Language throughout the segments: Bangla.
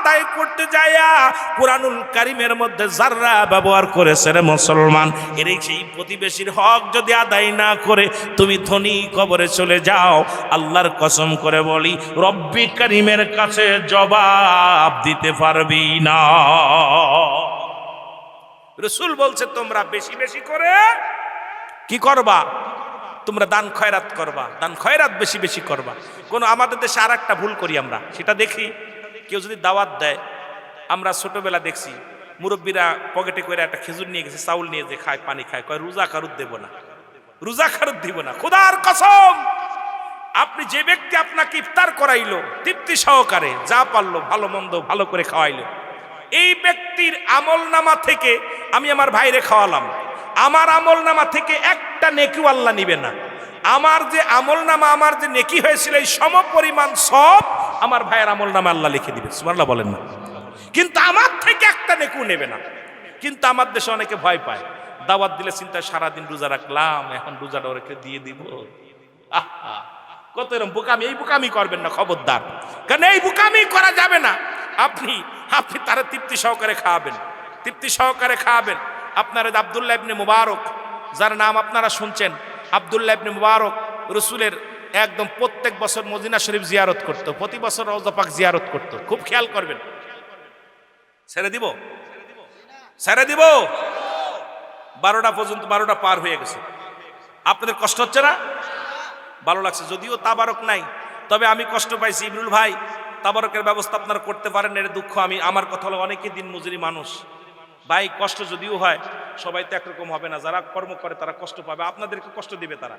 আদায় করতে যায়া কুরআনুল কারীমের মধ্যে যাররা ব্যবহার করেছে রে মুসলমান, এর সেই প্রতিবেশীর হক যদি আদায় না করে তুমি ধনী কবরে চলে যাও, আল্লাহর কসম করে বলি রব্বি কারীমের কাছে জবাব দিতে পারবি না। রাসূল বলছে তোমরা বেশি বেশি করে কি করবা? তোমরা দান খয়রাত করবা, দান খয়রাত বেশি বেশি করবা। কোন আমাদের দেশে আর একটা ভুল করি আমরা, সেটা দেখি কেউ যদি দাওয়াত দেয়, আমরা ছোটবেলা দেখছি মুরব্বীরা পকেটে করে একটা খেজুর নিয়ে গেছে, চাউল নিয়ে যে খায়, পানি খায়, কয় রোজা কারুত দেব না, রোজা কারুত দিব না। খোদার কসম, আপনি যে ব্যক্তি আপনাকে ইফতার করাইলো তৃপ্তি সহকারে, যা পারলো ভালো মন্দ ভালো করে খাওয়াইলো, এই ব্যক্তির আমলনামা থেকে আমি আমার ভাইরে খাওয়ালাম, আমার আমলনামা থেকে একটা নেকিও আল্লাহ নিবে না। আমার যে আমলনামা, আমার যে নেকি হয়েছিল এই সম পরিমাণ সব আমার ভাইয়ের আমলনামা আল্লাহ লিখে দিবে। সুবহানাল্লাহ বলেন না? কিন্তু আমার থেকে একটা নেকিও নেবে না। কিন্তু আমার দেশে অনেকে ভয় পায়, দাওয়াত দিলে চিন্তা সারাদিন রোজা রাখলাম, এখন রোজাটা ওকে দিয়ে দিব। আহা, কত এরকম বোকামি! এই বোকামি করবেন না, খবরদার। কারণ এই বোকামি করা যাবে না। আপনি তারা তৃপ্তি সহকারে খাওয়াবেন, তৃপ্তি সহকারে খাওয়াবেন। আপনারা আব্দুল্লাহ ইবনে মুবারক, যার নাম আপনারা শুনছেন, আব্দুল্লাহ ইবনে মুবারক রাসূলের একদম প্রত্যেক বছর মদিনা শরীফ জিয়ারত করত, প্রতি বছর রওজা পাক জিয়ারত করত। খুব খেয়াল করবেন। ছেড়ে দিব, ছেড়ে দিব। 12টা পর্যন্ত, 12টা পার হয়ে গেছে। আপনাদের কষ্ট হচ্ছে না? ভালো লাগছে, যদিও তাবারক নাই, তবে আমি কষ্ট পাইছি। ইবনুল ভাই, তাবারকের ব্যবস্থা আপনারা করতে পারেন, এর দুঃখ আমি। আমার কথা হলো অনেকেই দিন মজুরি মানুষ ভাই, কষ্ট যদিও হয় সবাই তো একরকম হবে না। যারা কর্ম করে তারা কষ্ট পাবে, আপনাদেরকে কষ্ট দিবে তারা।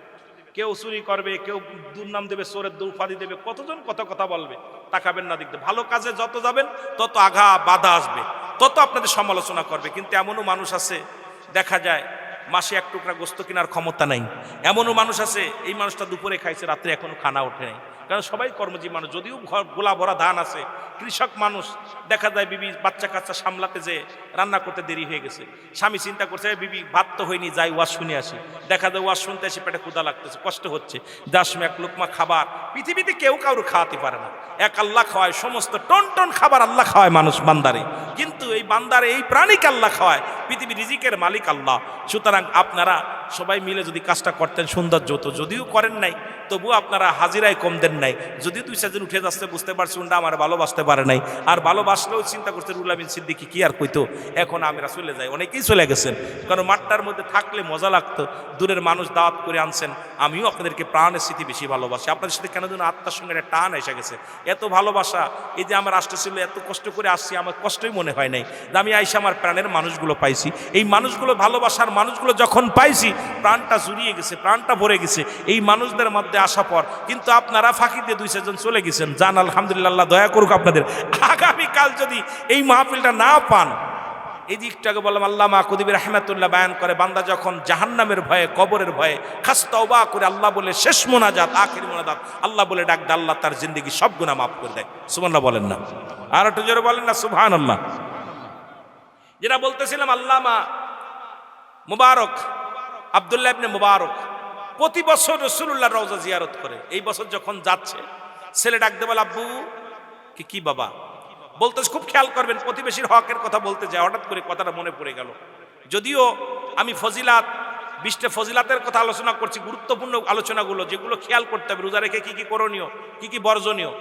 কেউ চুরি করবে, কেউ দুর্নাম দেবে, চোরের দৌফাদি দেবে, কতজন কত কথা বলবে। তাকাবেন না দিকতে। ভালো কাজে যত যাবেন তত আঘা বাধা আসবে, তত আপনাদের সমালোচনা করবে। কিন্তু এমনও মানুষ আছে দেখা যায় মাসে এক টুকরা গোস্ত কেনার ক্ষমতা নাই। এমনও মানুষ আছে এই মানুষটা দুপুরে খাইছে, রাত্রে এখনো খানা ওঠে নাই। কারণ সবাই কর্মজীবী মানুষ, যদিও ঘর গোলা ভরা ধান আছে, কৃষক মানুষ। দেখা যায় বিবি বাচ্চা কাচ্চা সামলাতে যে রান্না করতে দেরি হয়ে গেছে, স্বামী চিন্তা করছে বিবি ভাত তো হয়নি, যাই ওয়াজ শুনে আসি। দেখা যায় ওয়াজ শুনতে এসে পেটে ক্ষুধা লাগতেছে, কষ্ট হচ্ছে, যার সময় এক লোকমা খাবার পৃথিবীতে কেউ কারো খাওয়াতে পারে না, এক আল্লাহ খাওয়ায়। সমস্ত টন টন খাবার আল্লাহ খাওয়ায় মানুষ বান্দারে, কিন্তু এই বান্দারে এই প্রাণীকে আল্লাহ খাওয়ায়। পৃথিবী রিজিকের মালিক আল্লাহ। সুতরাং আপনারা সবাই মিলে যদি কাজটা করতেন সৌন্দর্য হতো। যদিও করেন নাই, তবুও আপনারা হাজিরায় কম দেন নাই। যদিও 2-4 জন উঠে যাচ্ছে, বুঝতে পারছি উন্ডা আমার ভালোবাসতে পারে নাই। আর ভালোবাসলেও চিন্তা করছে রুহুল আমিন সিদ্দিকী কি আর কইতো, এখন আমরা চলে যাই। অনেকেই চলে গেছেন, কারণ মাঠটার মধ্যে থাকলে মজা লাগতো। দূরের মানুষ দাওয়াত করে আনছেন, আমিও আপনাদেরকে প্রাণের স্মৃতি বেশি ভালোবাসি। আপনাদের সাথে কেন যেন আত্মার সঙ্গে একটা টান এসে গেছে, এত ভালোবাসা। এই যে আমার আসতেছিল, এত কষ্ট করে আসছি, আমার কষ্টই মনে হয় নাই যে আমি আইসা আমার প্রাণের মানুষগুলো পাইছি। এই মানুষগুলো, ভালোবাসার মানুষগুলো যখন পাইছি, প্রাণটা জুড়িয়ে গেছে, প্রাণটা ভরে গেছে এই মানুষদের মধ্যে আসা পর। কিন্তু আপনারা ফাঁকি দিয়ে 2-4 জন চলে গেছেন। জান আলহামদুলিল্লাহ, দয়া করুক আপনাদের। আগামীকাল যদি এই মাহফিলটা না পান, এই দিকটাকে বললাম আল্লামা কুতুবী রাহমাতুল্লাহ বয়ান করে, বান্দা যখন জাহান্নামের ভয়ে, কবরের ভয়ে খাস তওবা করে আল্লাহ বলে শেষ মোনাজাত, আখির মোনাজাত আল্লাহ বলে ডাক দেয়, আল্লাহ তার জিন্দেগি সব গুনাহ মাফ করে দেয়। সুবহানাল্লাহ বলেন না? আর একটু জোরে বলেন না সুবহানাল্লাহ। যেটা বলতেছিলাম, আল্লামা মুবারক, আব্দুল্লাহ ইবনে মুবারক প্রতি বছর রাসূলুল্লাহর রওজা জিয়ারত করে। এই বছর যখন যাচ্ছে, ছেলে ডাক দিয়ে বলে আব্বু। কি বাবা? বলতে খুব খেয়াল করবেন, প্রতিবেশীর হকের কথা বলতে যায়, হঠাৎ করে কথাটা মনে পড়ে গেল। যদিও আমি ফজিলাত, 20টা ফজিলাতের কথা আলোচনা করছি, গুরুত্বপূর্ণ আলোচনাগুলো যেগুলো খেয়াল করতে হবে। রোজা রেখে কি কি করণীয়, কি কি বর্জনীয়।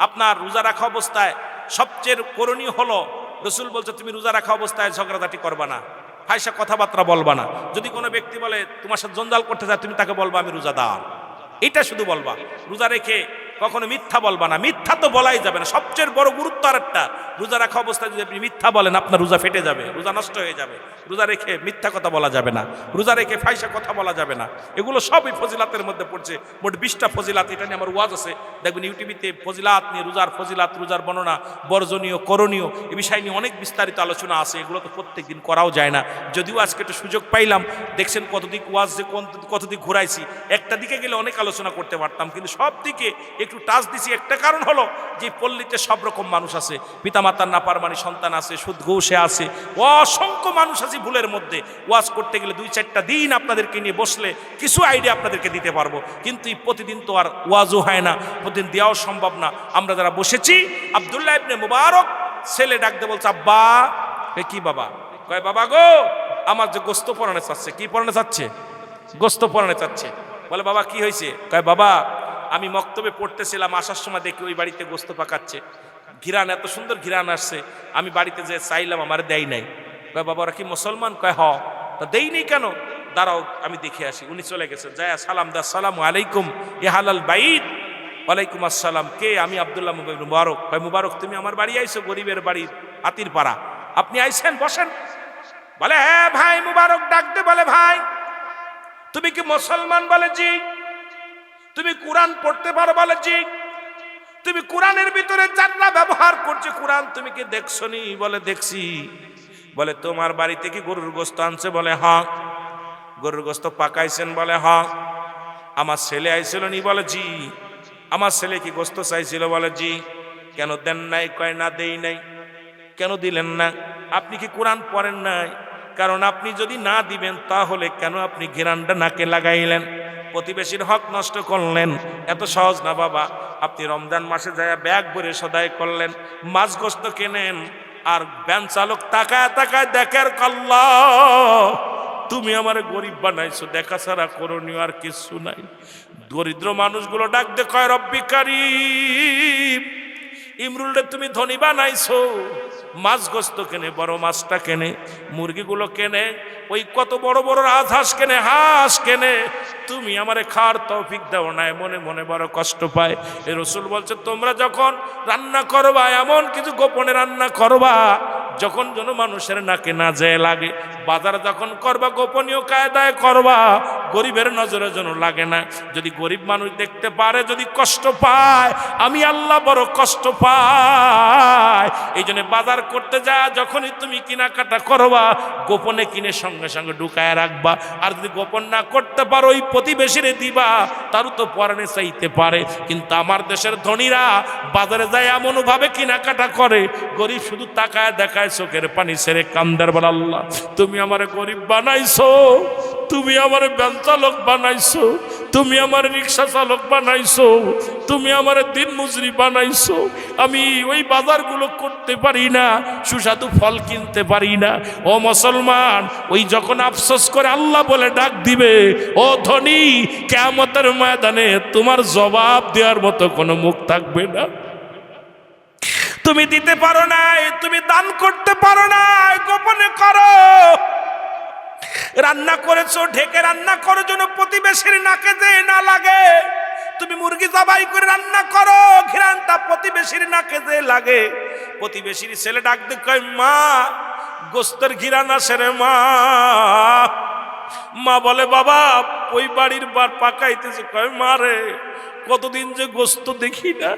আপনার রোজা রাখা অবস্থায় সবচেয়ে করণীয় হলো, রাসূল বলছে তুমি রোজা রাখা অবস্থায় ঝগড়াঝাটি করবা না, ফায়সা কথাবার্তা বলবা না। যদি কোনো ব্যক্তি বলে তোমার সাথে জঞ্জাল করতে চায়, তুমি তাকে বলবা আমি রোজাদার, এটা শুধু বলবা। রোজা রেখে কখনো মিথ্যা বলবা না, মিথ্যা তো বলাই যাবে না। সবচেয়ে বড় গুরুত্ব আর একটা, রোজা রাখা অবস্থায় যদি আপনি মিথ্যা বলেন, আপনার রোজা ফেটে যাবে, রোজা নষ্ট হয়ে যাবে। রোজা রেখে মিথ্যা কথা বলা যাবে না, রোজা রেখে ফায়সা কথা বলা যাবে না। এগুলো সবই ফজিলাতের মধ্যে পড়ছে। মোট 20টা ফজিলাত, এটা নিয়ে আমার ওয়াজ আছে, দেখবেন ইউটিউবিতে ফজিলাত নিয়ে, রোজার ফজিলাত, রোজার বর্ণনা, বর্জনীয়, করণীয়, এই বিষয় নিয়ে অনেক বিস্তারিত আলোচনা আছে। এগুলো তো প্রত্যেক দিন করাও যায় না। যদিও আজকে একটু সুযোগ পাইলাম, দেখছেন কতদিক ওয়াজ যে কতদিক ঘুরাইছি। একটা দিকে গেলে অনেক আলোচনা করতে পারতাম, কিন্তু সব দিকে একটু টাচ দিছি। একটা কারণ হলো যে পল্লীতে সব রকম মানুষ আছে, পিতামাতার নাফরমানি সন্তান আছে, সুদ ঘুষে আছে, অসংখ্য মানুষ আছে ভুলের মধ্যে। ওয়াজ করতে গেলে 2-4টা দিন আপনাদেরকে নিয়ে বসলে কিছু আইডিয়া আপনাদেরকে দিতে পারবো, কিন্তু প্রতিদিন তো আর ওয়াজও হয় না, প্রতিদিন দেওয়াও সম্ভব না। আমরা যারা বসেছি, আব্দুল্লাহ ইবনে মুবারক ছেলে ডাক দিয়ে বলছে আব্বা। কি বাবা? কয় বাবা গো, আমার যে গোস্ত পরানে চাচ্ছে। কি পরানে চাচ্ছে? গোস্ত পরানে চাচ্ছে। বলে বাবা কি হয়েছে? কয় বাবা, আমি মক্তবে পড়তেছিলাম, আসার সময় দেখি ওই বাড়িতে গোস্ত পাকাচ্ছে, ঘিরান, এত সুন্দর ঘিরান আসছে, আমি বাড়িতে যে চাইলাম, আমার দেয় নাই। কয় বাবা ওরা কি মুসলমান? কয় হ। তা দেইনি কেন? দাঁড়াও আমি দেখে আসি। উনি চলে গেছে, যায় সালাম দা, আসসালামু আলাইকুম ইয়া হালাল বাইত। ওয়ালাইকুম আসসালাম। কে? আমি আব্দুল্লাহ মুবারক। কয় মুবারক তুমি আমার বাড়ি আইছো? গরিবের বাড়ি, হাতির পাড়া, আপনি আইছেন, বসেন। বলে হ্যাঁ ভাই মুবারক। ডাকতে বলে ভাই তুমি কি মুসলমান? বলে জি। তুমি কোরআন পড়তে পারো? বলে জি। তুমি কোরআনের ভিতরে যারা ব্যবহার করছে কোরআন তুমি কি দেখছো নি? বলে দেখছি। বলে তোমার বাড়িতে কি গরুর গোস্ত আনছে? বলে হ্যাঁ। গরুর গোস্ত পাকাইছেন? বলে হ্যাঁ। আমার ছেলে আইছিল নি? বলে জি। আমার ছেলে কি গোস্ত চাইছিল? বলে জি। কেন দেন নাই? কয় না দেই নাই। কেন দিলেন না? আপনি কি কোরআন পড়েন নাই? কারণ আপনি যদি না দিবেন তাহলে কেন আপনি ঘিরানটা নাকে লাগাইলেন, প্রতিবেশীর হক নষ্ট করলেন? এত সহজ না বাবা। আপনি রমজান মাসে যায় ব্যাগ ভরে সদাই করলেন, মাছ গোস্ত কেনেন, আর ভ্যান চালক তাকায় তাকায় দেখের কল্লা তুমি আমার গরিব বানাইছো, দেখা ছাড়া করণীয় আর কিছু নাই। দরিদ্র মানুষগুলো ডাক দে কয় রব্বি কারীম, ইমরুলরে তুমি ধনী বানাইছো, মাছ গোস্ত কেনে, বড় মাছটা কেনে, মুরগিগুলো কেনে, ওই কত বড় বড় রাজহাঁস কেনে, হাঁস কেনে, তুমি আমারে খাওয়ার তৌফিক দাও নাই। মনে মনে বড় কষ্ট পায়। এই রসুল বলছে তোমরা যখন রান্না করবা এমন কিছু গোপনে রান্না করবা যখন যেন মানুষের নাকে না যায় লাগে। বাজার যখন করবা গোপনীয় কায়দায় করবা, গরিবের নজরে যেন লাগে না। যদি গরিব মানুষ দেখতে পারে, যদি কষ্ট পায়, আমি আল্লাহ বড় কষ্ট পাই। এই জন্য বাজার করতে যা যখনই তুমি কেনাকাটা করবা গোপনে কিনে সঙ্গে সঙ্গে ঢুকায় রাখবা। আর যদি গোপন না করতে পারো ওই প্রতিবেশীরে দিবা, তারও তো পরাণে চাইতে পারে। কিন্তু আমার দেশের ধনীরা বাজারে যায় এমনভাবে কেনাকাটা করে, গরিব শুধু তাকায় দেখায়, চোখের পানি ছেড়ে কান্দার। বল আল্লাহ তুমি আমারে গরিব বানাইছো, তুমি আমার ভ্যান চালক বানাইছো, তুমি আমার রিক্সা চালক বানাইছো, তুমি আমার দিন মজুরি বানাইছো। আমি ওই বাজারগুলো করতে পারি না, সুস্বাদু ফল কিনতে পারি না। ও মুসলমান, ওই যখন আফসোস করে আল্লাহ বলে ডাক দিবে, ও ধনী, কিয়ামতের ময়দানে তোমার জবাব দেওয়ার মতো কোনো মুখ থাকবে না। তুমি দিতে পারো নাই, তুমি দান করতে পারো নাই, গোপনে করো। রান্না করেছো ঢেকে রান্না করো যেন প্রতিবেশীর নাকে যে না লাগে। তুমি মুরগি জবাই করে রান্না করো, ঘিরানটা প্রতিবেশীর নাকে যে লাগে। প্রতিবেশীর ছেলে ডাক দিয়ে কয় মা গোস্তের ঘিরান আসে রে মা। মা বলে বাবা ওই বাড়ির বার পাকাইতেছে। কয় মা রে কতদিন যে গোস্ত দেখি না।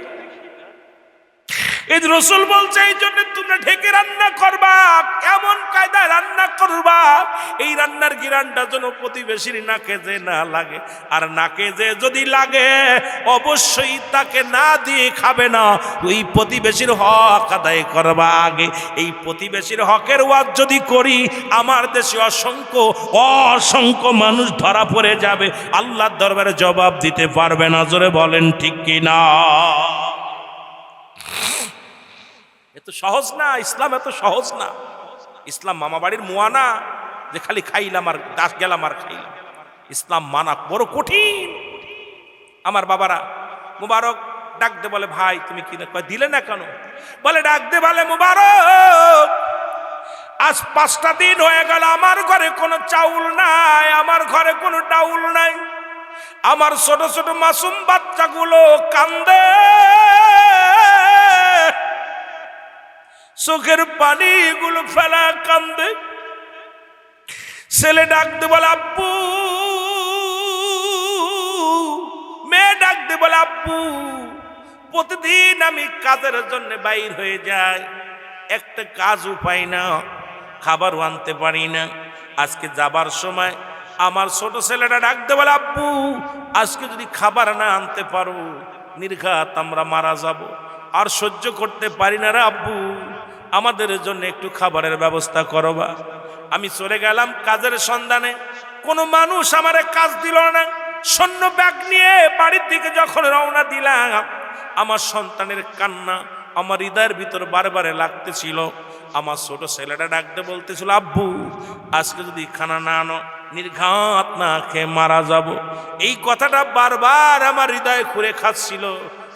এই রসুল বলছে এই জন্য তোমরা ঢেকে রান্না করবা, এমন কায়দায় রান্না করবা এই রান্নার ঘিরানটা যেন প্রতিবেশীর নাকে যে না লাগে। আর নাকে যে যদি লাগে অবশ্যই তাকে না দিয়ে খাবে না, ওই প্রতিবেশীর হক আদায় করবা আগে। এই প্রতিবেশীর হকের ওয়াজ যদি করি আমার দেশে অসংখ্য অসংখ্য মানুষ ধরা পড়ে যাবে, আল্লাহর দরবারে জবাব দিতে পারবে না। জোরে বলেন ঠিক কিনা? এত সহজ না, ইসলাম এত সহজ না। ইসলাম মামা বাড়ির মুয়া না যে খালি খাইলাম আর দাস গেলাম আর খাইলাম। ইসলাম মানা বড় কঠিন। আমার বাবারা মুবারক ডাক দে বলে ভাই তুমি কি দিলে না কেন? বলে ডাক দে বলে মুবারক আজ 5টা দিন হয়ে গেল আমার ঘরে কোনো চাউল নাই, আমার ঘরে কোনো ডাউল নাই। আমার ছোট ছোট মাসুম বাচ্চাগুলো কান্দে, চোখের পানিগুলো ফেলা কান্দে। ছেলে ডাকতে বলে আব্বু, মেয়ে ডাকতে বলে আব্বু প্রতিদিন আমি কাজের জন্য বাইর হয়ে যাই, একটা কাজও পাই না, খাবারও আনতে পারি না। আজকে যাবার সময় আমার ছোট ছেলেটা ডাকতে বলে আব্বু আজকে যদি খাবার না আনতে পারো নির্ঘাত আমরা মারা যাব, আর সহ্য করতে পারি না রে আব্বু, আমাদের জন্য একটু খাবারের ব্যবস্থা করবা। আমি চলে গেলাম কাজের সন্ধানে, কোনো মানুষ আমারে কাজ দিল না। সৈন্য ব্যাগ নিয়ে বাড়ির দিকে যখন রওনা দিলাম আমার সন্তানের কান্না, আমার হৃদয়ের ভিতর বারবারে লাগতেছিল। আমার ছোট ছেলেটা ডাকতে বলতেছিল, আব্বু আজকে যদি খানা না আনো নির্ঘাত না খেয়ে মারা যাব। এই কথাটা বারবার আমার হৃদয়ে খুঁড়ে খাচ্ছিল,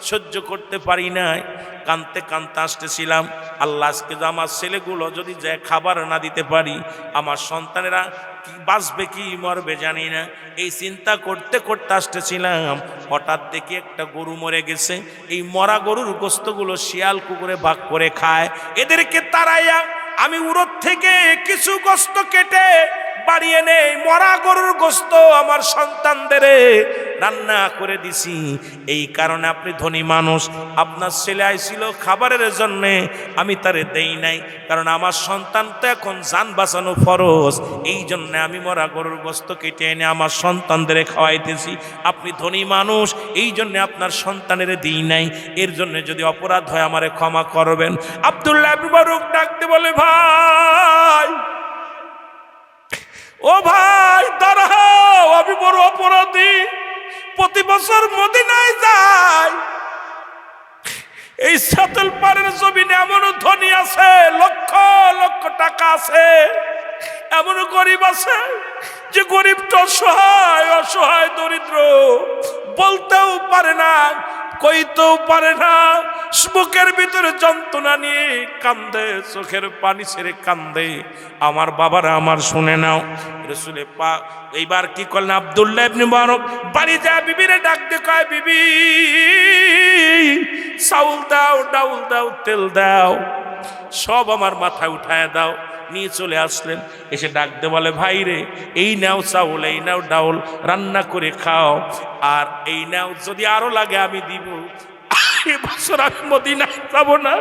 সহ্য করতে পারি নাই, কানতে কানতে আসতেছিলাম। আল্লাহ আজকে যে আমার ছেলেগুলো যদি যে খাবার না দিতে পারি, আমার সন্তানেরা কি বাঁচবে কি মরবে জানি না। এই চিন্তা করতে করতে আসতেছিলাম, হঠাৎ দেখি একটা গরু মরে গেছে। এই মরা গরুর গোস্তগুলো শিয়াল কুকুরে ভাগ করে খায়। এদেরকে তাড়াইয়া আমি উরত থেকে কিছু গোস্ত কেটে বাড়িয়ে নেই, মরা গরুর গোস্ত আমার সন্তানদের রান্না করে দিছি। এই কারণে আপনি ধনী মানুষ, আপনার ছেলে আইছিল খাবারের জন্যে, আমি তারে দেই নাই, কারণ আমার সন্তান তো এখন জান বাঁচানো ফরজ। এই জন্য আমি মরা গরুর গোস্ত কেটে এনে আমার সন্তানদের খাওয়াইতেছি। আপনি ধনী মানুষ, এই জন্য আপনার সন্তানের দিই নাই। এর জন্য যদি অপরাধ হয় আমারে ক্ষমা করবেন। আব্দুল্লাহ ইবনে বারুক ডাকতে বলে, ভাই ও ভাই দাঁড়াও, আমি বড় অপরাধী, প্রতি বছর মদিনায় যাই। এই সাতল পাড়ের জমিনে এমন ধনী আছে, লক্ষ লক্ষ টাকা আছে, এমন গরিব আছে যে গরিবটা অসহায় অসহায় দরিদ্র, বলতেও পারে না, কইতেও পারে না, বুকের ভিতরে যন্ত্রণা নিয়ে কান্দে, চোখের পানি ছেড়ে কান্দে। আমার বাবারা আমার শুনে নাও, রাসূলে পাক এইবার কি করলেন, আব্দুল্লাহ ইবনে বারুক বাড়ি যায় বিবিরে ডাক দিয়ে কয়, বিবি চাউল দাও, ডাউল দাও, তেল দাও, সব আমার মাথায় উঠায় দাও। নিয়ে চলে আসলেন, এসে ডাকতে বলে, ভাই রে এই নাও চাউল, এই নাও ডাউল, রান্না করে খাও, আর এই নাও যদি আরো লাগে আমি দিব। এই বছর আমি মদিনায় যাব না,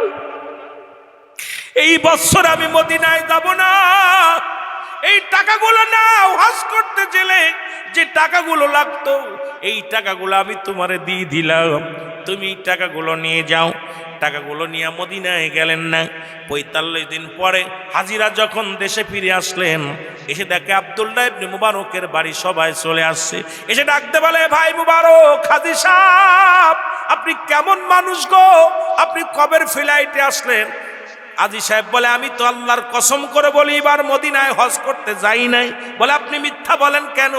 এই বছর আমি মদিনায় যাব না। এই টাকাগুলো নাও, হজ করতে গেলে যে টাকাগুলো লাগতো এই টাকাগুলো আমি তোমারে দিয়ে দিলাম, তুমি টাকাগুলো নিয়ে যাও। টাকাগুলো নিয়ে মদিনায় গেলেন না। ৪৫ দিন পরে হাজিরা যখন দেশে ফিরে আসলেন, এসে দেখে আব্দুল্লাহ ইবনে মুবারকের বাড়ি সবাই চলে আসছে। এসে ডাকতে বলে, ভাই মুবারক, হাজী সাহেব আপনি কেমন মানুষ গো, আপনি কবের ফ্লাইটে আসলেন? হাজী সাহেব বলে, আমি তো আল্লাহর কসম করে বলি এবার মদিনায় হজ করতে যাই নাই। বলে, আপনি মিথ্যা বলেন কেন?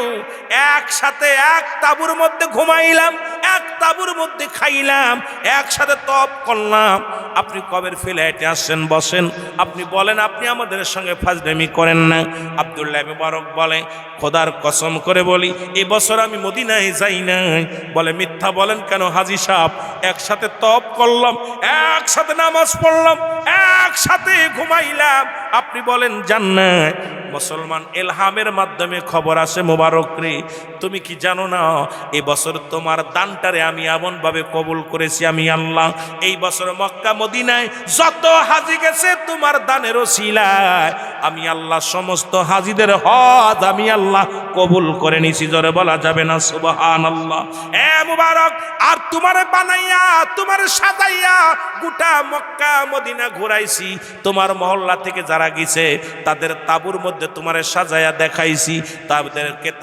একসাথে এক তাঁবুর মধ্যে ঘুমাইলাম, এক তাঁবুর মধ্যে খাইলাম, একসাথে তপ করলাম, আপনি কবের ফ্লাইটে আসছেন? বসেন, আপনি বলেন, আপনি আমাদের সঙ্গে ফাজলামি করেন না। আব্দুল্লাহ ইবনে মুবারক বলে, খোদার কসম করে বলি এবছর আমি মদিনায় যাই নাই। বলে, মিথ্যা বলেন কেন হাজী সাহেব? একসাথে তপ করলাম, একসাথে নামাজ পড়লাম, একসাথে ঘুমাইলাম, আপনি বলেন জান্নাত। মুসলমান এলহামের মাধ্যমে খবর আসে, মোবারক রে তুমি কি জানো না এই বছর তোমার দানটারে আমি এমন ভাবে কবুল করেছি আমি আল্লাহ। এই বছর মক্কা মদিনায় যত হাজি গেছে তোমার দানের ওসিলায় আমি আল্লাহ সমস্ত হাজিদের হজ আমি আল্লাহ কবুল করে নিছি। জোরে বলা যাবে না সুবহানাল্লাহ? এ মুবারক, আর তোমারে বানাইয়া তোমারে সাজাইয়া গোটা মক্কা মদিনা ঘুরাইছি, তোমার মহল্লা থেকে যারা গেছে তাদের তাবুর মধ্যে তোমারে সাজাইয়া দেখাইছি,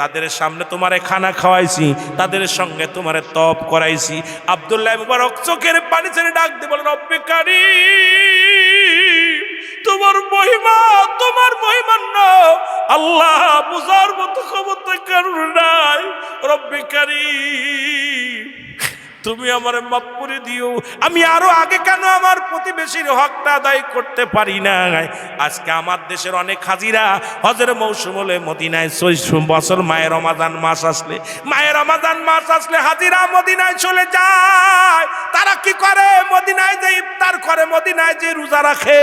তাদের সামনে তোমারে খানা খাওয়াইছি, তাদের সঙ্গে তোমারে তপ করাইছি। আব্দুল্লাহ মুবারক চোখের পানি ছেড়ে ডাক দিয়ে বলেন, রব্বে কারীম তোমার মহিমা, তোমার মহিমান্য আল্লাহ বুঝার মতো ক্ষমতা কারণ নাই। রব্বে কারীম তুমি আমার মাফ করে দিও, আমি আরো আগে কেন আমার প্রতিবেশীর হকটা আদায় করতে পারি না? আজকে আমার দেশের অনেক হাজিরা হজের মৌসুম হলে মদিনায় বছর মায়ের রমাদান মাস আসলে হাজিরা মদিনায় চলে যায়। তারা কি করে? মদিনায় যে ইফতার করে, মদিনায় যে রোজা রাখে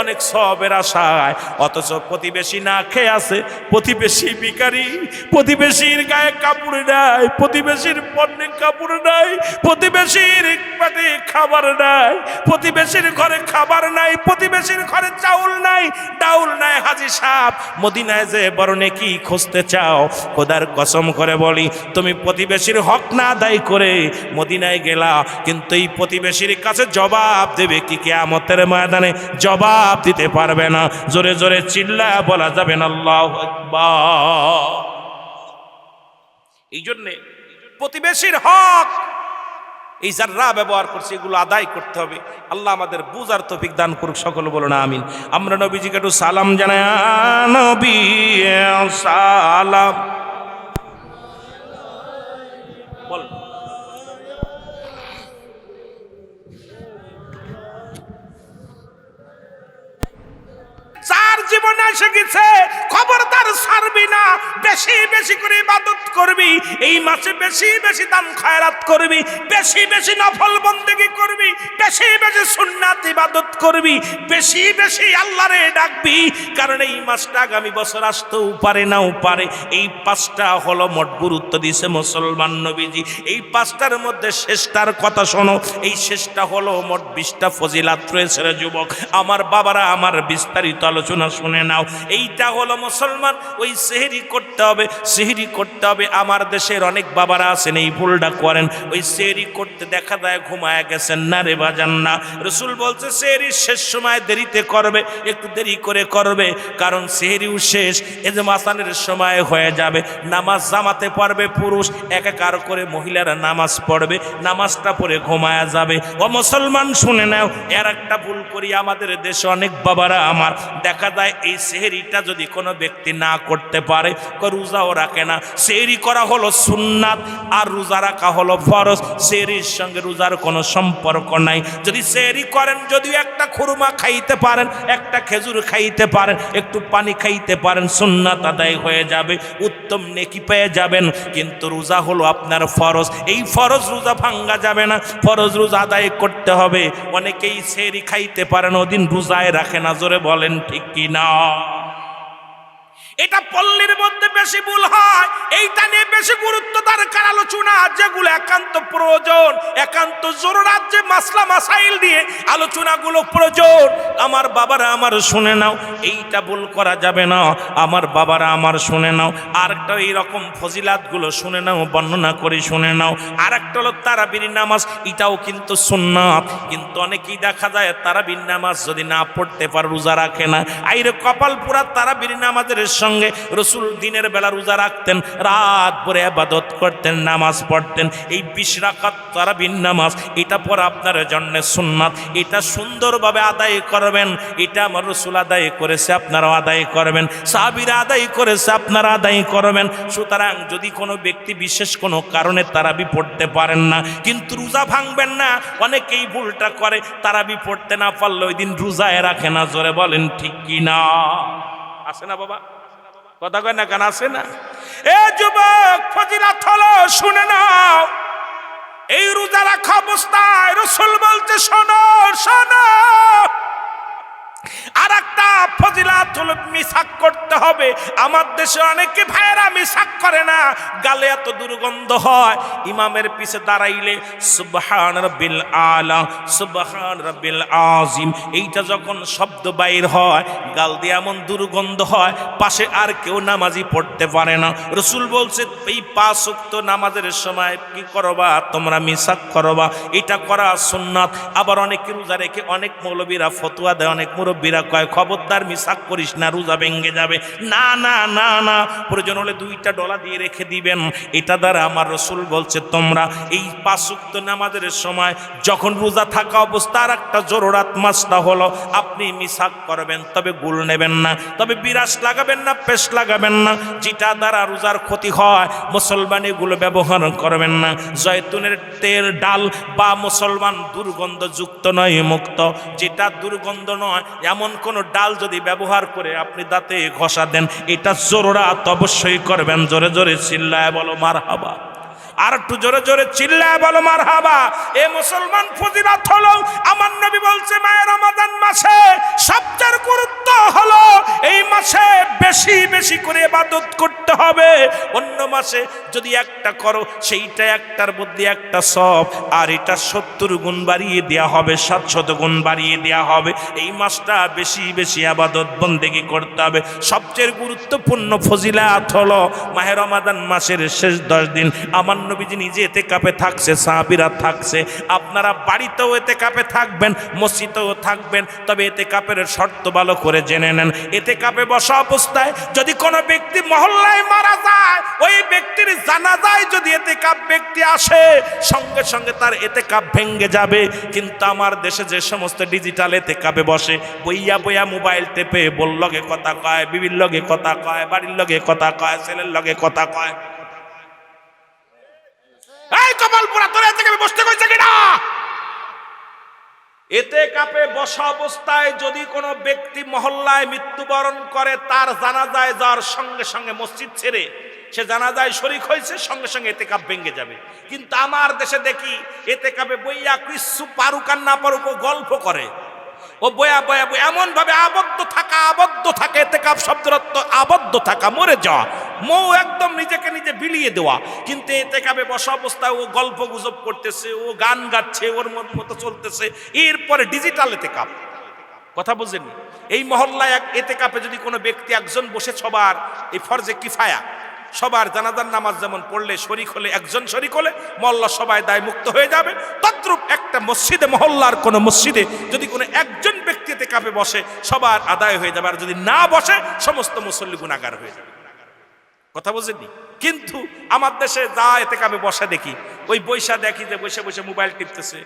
অনেক সবের আশায়, অথচ প্রতিবেশী না খেয়ে আছে, প্রতিবেশী ভিখারি, প্রতিবেশীর গায়ে কাপড় নাই, প্রতিবেশীর পণ্যে কাপড় নাই, প্রতিবেশীর পেটে খাবার নাই, প্রতিবেশীর ঘরে খাবার নাই, প্রতিবেশীর ঘরে চাউল নাই, ডাউল নাই। হাজী সাহেব মদিনায় যে বড় নেকি খুঁজতে চাও, খোদার কসম করে বলি তুমি প্রতিবেশীর হক না আদায় করে মদিনায় গেলা, কিন্তু এই প্রতিবেশীর কাছে জবাব দেবে কি কিয়ামতের ময়দানে? জবাব দিতে পারবে না। জোরে জোরে চিল্লা বলা যাবে না আল্লাহু আকবার। এই জন্যে প্রতিবেশীর হক এই যারা ব্যবহার করছে এগুলো আদায় করতে হবে। আল্লাহ আমাদের বুঝার তৌফিক দান করুক, সকল বলুন আমিন। আমরা নবীজিকে একটু সালাম জানাই, নবী সালাম বল। যার জীবনে এসে গেছে খবরদার ছাড়বি না, বেশি বেশি করে ইবাদত করবি, এই মাসে বেশি বেশি দান খয়রাত করবি, বেশি বেশি নফল বন্দেগী করবি, বেশি বেশি সুন্নাত ইবাদত করবি, বেশি বেশি আল্লাহরে ডাকবি, কারণ এই মাসটা আগামী বছর আসতেও পারে নাও পারে। এই পাঁচটা হলো মোট গুরুত্ব দিয়েছে মুসলমান নবীজি। এই পাঁচটার মধ্যে শেষটার কথা শোনো, এই শেষটা হলো মোট 20টা ফজিলাত রয়েছে রে যুবক আমার বাবারা, আমার বিস্তারিত আলোচনা শুনে নাও। এইটা হলো মুসলমান, ওই সেহরি করতে হবে, সেহরি করতে হবে। আমার দেশের অনেক বাবারা আছেন এই ভুলটা করেন, ওই সেহরি করতে দেখা যায় ঘুমায় গেছেন, না রে বাজান না। রসুল বলছে সেহরির শেষ সময় দেরিতে করবে, একটু দেরি করে করবে, কারণ সেহরিও শেষ, এই যে মাসানের সময় হয়ে যাবে। নামাজ জামাতে পড়বে পুরুষ, একাকার করে মহিলারা নামাজ পড়বে, নামাজটা পড়ে ঘুমায়া যাবে। ও মুসলমান শুনে নাও, এর একটা ভুল করি আমাদের দেশে অনেক বাবারা আমার, দেখা যায় এই সেহরিটা যদি কোনো ব্যক্তি না করতে পারে, রোজাও রাখে না। সেহরি করা হলো সুন্নাত আর রোজা রাখা হলো ফরজ, সেহরির সঙ্গে রোজার কোনো সম্পর্ক নাই। যদি সেহরি করেন, যদিও একটা খুরমা খাইতে পারেন, একটা খেজুর খাইতে পারেন, একটু পানি খাইতে পারেন, সুন্নাত আদায় হয়ে যাবে, উত্তম নেকি পেয়ে যাবেন। কিন্তু রোজা হলো আপনার ফরজ, এই ফরজ রোজা ভাঙ্গা যাবে না, ফরজ রোজা আদায় করতে হবে। অনেকেই সেহরি খাইতে পারেন, ওদিন রোজায় রাখে না, জোরে বলেন ঠিক কি না? এটা পল্লীর মধ্যে বেশি ভুল হয়, এইটা নিয়ে বেশি গুরুত্ব দরকার আলোচনা, যেগুলো একান্ত প্রয়োজন, একান্ত জরুরাত, যে মাসলা মাসাইল দিয়ে আলোচনাগুলো প্রয়োজন। আমার বাবারা আমার শুনে নাও, এইটা ভুল করা যাবে না। আমার বাবারা আমার শুনে নাও, আরেকটা এইরকম ফজিলাতগুলো শুনে নাও, বর্ণনা করে শুনে নাও। আরেকটা হলো তারাবির নামাজ, এটাও কিন্তু সুন্নাত, কিন্তু অনেকেই দেখা যায় তারাবির নামাজ যদি না পড়তে পারে রোজা রাখে না। আইরে কপাল পুরা, তারাবির নামাজের সঙ্গে রসুল দিনের বেলা রোজা রাখতেন, রাত ভরে ইবাদত করতেন, নামাজ পড়তেন। এই 20 রাকাত তারাবির নামাজ, এটা পড়া আপনার জন্য সুন্নাত, এটা সুন্দরভাবে আদায় করবেন। এটা আমার রসুল আদায় করেছে, আপনারাও আদায় করবেন, সাহাবীরা আদায় করেছে, আপনারা আদায় করবেন। সুতরাং যদি কোনো ব্যক্তি বিশেষ কোনো কারণে তারাবি পড়তে পারেন না, কিন্তু রোজা ভাঙবেন না, অনেকেই ভুলটা করে, তারাবি পড়তে না পারলে ওই দিন রোজায় রাখে না, জোরে বলেন ঠিক কি না? আছে না বাবা? কথা কয় না কেন? আছে না? এ যুবক, ফজিলাত হলো, শুনে নাও। এই রোজা রাখা অবস্থায় রাসূল বলতে শোনো শোনো, আর একটা ফজিলাত হলো মিসাক করতে হবে। আমার দেশে অনেকে ভাইয়েরা মিসাক করে না, গালে এত দুর্গন্ধ হয়, ইমামের পিছে দাঁড়াইলে সুবহান রাব্বিল আলা, সুবহান রাব্বিল আযিম, এইটা যখন শব্দ বাইর হয়, গাল দিয়ে এমন দুর্গন্ধ হয়, পাশে আর কেউ নামাজি পড়তে পারে না। রাসূল বলছে এই 5 ওয়াক্ত নামাজের সময় কি করবা? তোমরা মিসাক করবা, এটা করা সুন্নাত। আবার অনেকে রোজা রেখে, অনেক মৌলবীরা ফতোয়া দেয়, অনেক মুরব্বীরা কয় খবরদার মিসাক করিস না, রোজা ভেঙে যাবে। না না না না, প্রয়োজন হলে 2টা ডলা দিয়ে রেখে দিবেন। এটা দ্বারা আমার রাসূল বলছে তোমরা এই 5 ওয়াক্ত নামাজের সময় যখন রোজা থাকা অবস্থার একটা জরুরাত মাসলা হলো, আপনি মিসাক করবেন, তবে গুল নেবেন না, তবে বিরাস লাগাবেন না, পেশ লাগাবেন না, যেটা দ্বারা রোজার ক্ষতি হয় মুসলমান এগুলো ব্যবহার করবেন না। জয়তুনের তেল, ডাল বা মুসলমান দুর্গন্ধযুক্ত নয়, মুক্ত, যেটা দুর্গন্ধ নয় এমন কোন ডাল যদি ব্যবহার করে আপনি দাঁতে ঘষা দেন, এটা জরুরাত অবশ্যই করবেন। জোরে জোরে চিল্লায় বলো মারহাবা, আর একটু জোরে জোরে চিল্লায় বলো মারহাবা। এ মুসলমান, ফজিলত হলো, আমার নবী বলছে মায়ের রমাদান মাসে সবচেয়ে গুরুত্ব হলো এই মাসে বেশি বেশি করে ইবাদত করতে হবে। অন্য মাসে যদি একটা করো, সেইটা একটার মধ্যে একটা সব, আর এটা 70 গুণ বাড়িয়ে দেওয়া হবে, 700 গুণ বাড়িয়ে দেওয়া হবে। এই মাসটা বেশি বেশি ইবাদত বন্দেগী করতে হবে। সবচেয়ে গুরুত্বপূর্ণ ফজিলাত হলো মাহে রমাদান মাসের শেষ 10 দিন আমার নবীজি নিজে ইতিকাফে থাকছে, সাহাবীরা থাকছে, আপনারা বাড়িতেও ইতিকাফে থাকবেন, মসজিদেও থাকবেন। তবে ইতিকাফের শর্ত ভালো করে জেনে নেন। ইতিকাফে বসা অবস্থায় অবস্থায় যদি কোনো ব্যক্তি মহল্লায় মারা যায়, ওই ব্যক্তির জানাজায় যদি এতেকাব ব্যক্তি আসে, সঙ্গে সঙ্গে তার এতেকাব ভেঙে যাবে। কিন্তু আমার দেশে যে সমস্ত ডিজিটাল এতেকাবে বসে, বইয়া বইয়া মোবাইল টেপে বল লগে কথা কয়, বিবির লগে কথা কয়, বাড়ির লগে কথা কয়, ছেলের লগে কথা কয়। এই কপাল পোড়া, তোর এতেকাবে বসতে কইছে কিনা? এতেকাবে বসা অবস্থায় যদি কোনো ব্যক্তি মহল্লায় মৃত্যুবরণ করে, তার জানাজায় যাওয়ার সঙ্গে সঙ্গে মসজিদ ছেড়ে সে জানাজায় শরীক হয়েছে, সঙ্গে সঙ্গে এতেকাব ভেঙে যাবে। কিন্তু আমার দেশে দেখি এতেকাবে বইয়া কিছু পারুক আর না পারুক ও গল্প করে, ও বয়া বয়া বয়া এমন ভাবে আবদ্ধ থাকে। এতেকাব শব্দের অর্থ আবদ্ধ থাকা, মরে যাওয়া, মৌ একদম নিজেকে নিজে বিলিয়ে দেওয়া। কিন্তু এতেকাবে বসা অবস্থায় ও গল্প গুজব করতেছে, ও গান গাচ্ছে, ওর মতো চলতেছে। এরপরে ডিজিটাল এতেকাব, কথা বুঝেন? এই মহল্লায় এতেকাবে যদি কোনো ব্যক্তি একজন বসে, সবার এই ফরজে কিফায়া, সবার জানাজার নামাজ যেমন পড়লে শরিক হলে, একজন শরিক হলে মহল্লা সবাই দায় মুক্ত হয়ে যাবে, তদ্রূপ একটা মসজিদে, মহল্লার কোনো মসজিদে যদি কোনো একজন ব্যক্তি এতেকাবে বসে, সবার আদায় হয়ে যাবে। আর যদি না বসে, সমস্ত মুসল্লি গুনাহগার হয়ে যাবে। কথা বুঝেননি? কিন্তু আমার দেশে যা এতেকাবে বসে দেখি, ওই বৈশা দেখি যে বসে বসে মোবাইল টিপতেছে,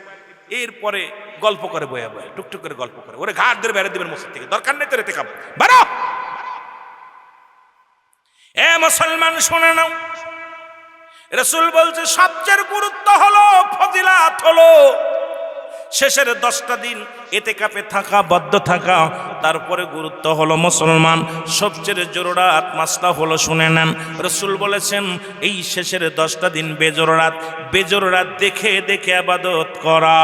এরপরে গল্প করে, বয়া বয়া টুকটুক করে গল্প করে, ওরে ঘাট ধরে বেড়ে দিবেন মসজিদ থেকে, দরকার নেই তোর এতেকাব, বেরো। এ মুসলমান শুনে নাও, রাসূল বলছে সবচেয়ে গুরুত্ব হলো, ফজিলাত হলো শেষের 10টা দিন এতেকাফে থাকা, বদ্ধ থাকা। তারপরে গুরুত্ব হলো মুসলমান সবচেয়ে জরুরাত মাসলা হলো, শুনে নেন, রাসূল বলেছেন এই শেষের 10টা দিন বেজররাত দেখে দেখে ইবাদত করা।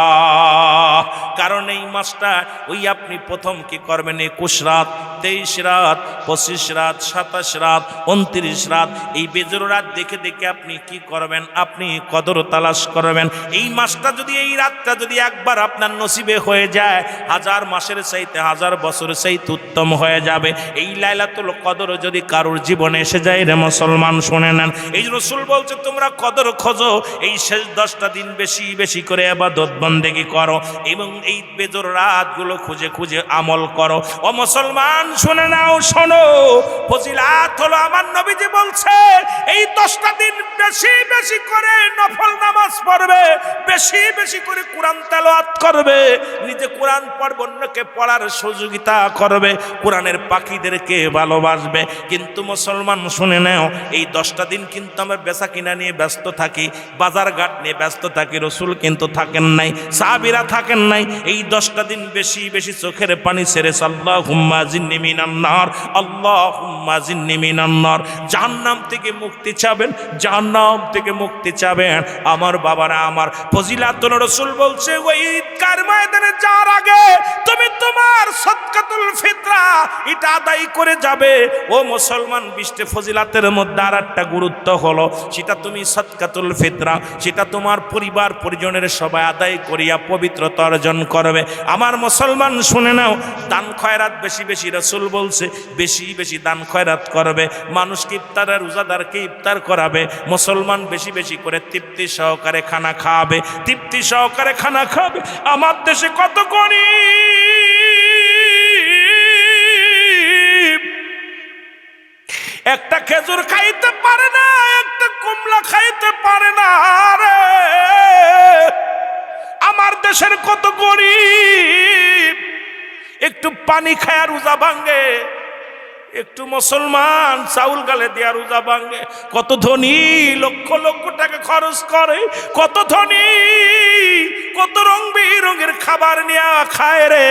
কারণ এই মাসটা ওই আপনি প্রথম কি করবেন, 21 রাত, 23 রাত, 25 রাত, 27 রাত, 29 রাত, এই বেজররাত দেখে দেখে আপনি কি করবেন, আপনি কদর তালাশ করবেন। এই মাসটা যদি, এই রাতটা যদি একবার আপনার নসিবে হয়ে যায়, 1000 মাসের চাইতে 1000 বছরের চাইতে উত্তম হয়ে যাবে। এই লাইলাতুল কদর যদি কারোর জীবনে এসে যায়, রে মুসলমান শুনে নেন, এই রাসূল বলছে তোমরা কদর খোঁজো, এই শেষ 10টা দিন বেশি বেশি করে ইবাদত বন্দেগী করো, এবং এই বেজর রাতগুলো খুঁজে খুঁজে আমল করো। ও মুসলমান শুনে নাও, শোনো, ফজিলাত হলো, আমার নবীজি বলছে এই 10টা দিন বেশি বেশি করে নফল নামাজ পড়বে, বেশি বেশি করে কোরআন তেলাওয়াত করবে, নিজে কোরআন পড়বে, অন্যকে পড়ার সহযোগিতা করবে, কোরআনের পাখিদেরকে ভালোবাসবে। কিন্তু মুসলমান শুনে নাও, এই 10টা দিন কিন্তু আমরা বেচা কিনা নিয়ে ব্যস্ত থাকি, বাজার ঘাট নিয়ে ব্যস্ত থাকি। রাসূল কিন্তু থাকেন নাই, সাহাবীরা থাকেন নাই। এই 10টা দিন বেশি বেশি চোখের পানি ছেড়ে আল্লাহুম্মা জিন্নি মিনান নার, আল্লাহুম্মা জিন্নি মিনান নার, জাহান্নাম থেকে মুক্তি চাবেন, জাহান্নাম থেকে মুক্তি চাবেন। আমার বাবারা, আমার ফজিলাতুল রাসূল বলছে ওই ঈদগার ময়দানে যাওয়ার আগে তুমি তোমার সদকাতুল ফিতরা এটা আদায় করে যাবে। ও মুসলমান, 20টা ফজিলাতের মধ্যে আর একটা গুরুত্ব হলো, সেটা তুমি সদকাতুল ফিতরা, সেটা তোমার পরিবার পরিজনের সবাই আদায় করিয়া পবিত্রতা অর্জন করবে। আমার মুসলমান শুনে নাও, দান খয়রাত বেশি বেশি, রাসূল বলছে বেশি বেশি দান খয়রাত করবে, মানুষকে ইফতার, রোজাদারকে ইফতার করাবে, মুসলমান বেশি বেশি করে তৃপ্তি সহকারে খানা খাবে, তৃপ্তি সহকারে খানা খাবে। আমার দেশে কত গরিব, একটা খেজুর খাইতে পারে না, একটা কমলা খাইতে পারে না রে। আমার দেশের কত গরিব, একটু পানি খায়া রোজা ভাঙ্গে, একটু মুসলমান চাউল গালে দেয়া রোজা ভাঙ্গে। কত ধনী, লক্ষ লক্ষ টাকা খরচ করে, কত ধনী, কত রং বেরঙের খাবার নিয়ে খায় রে।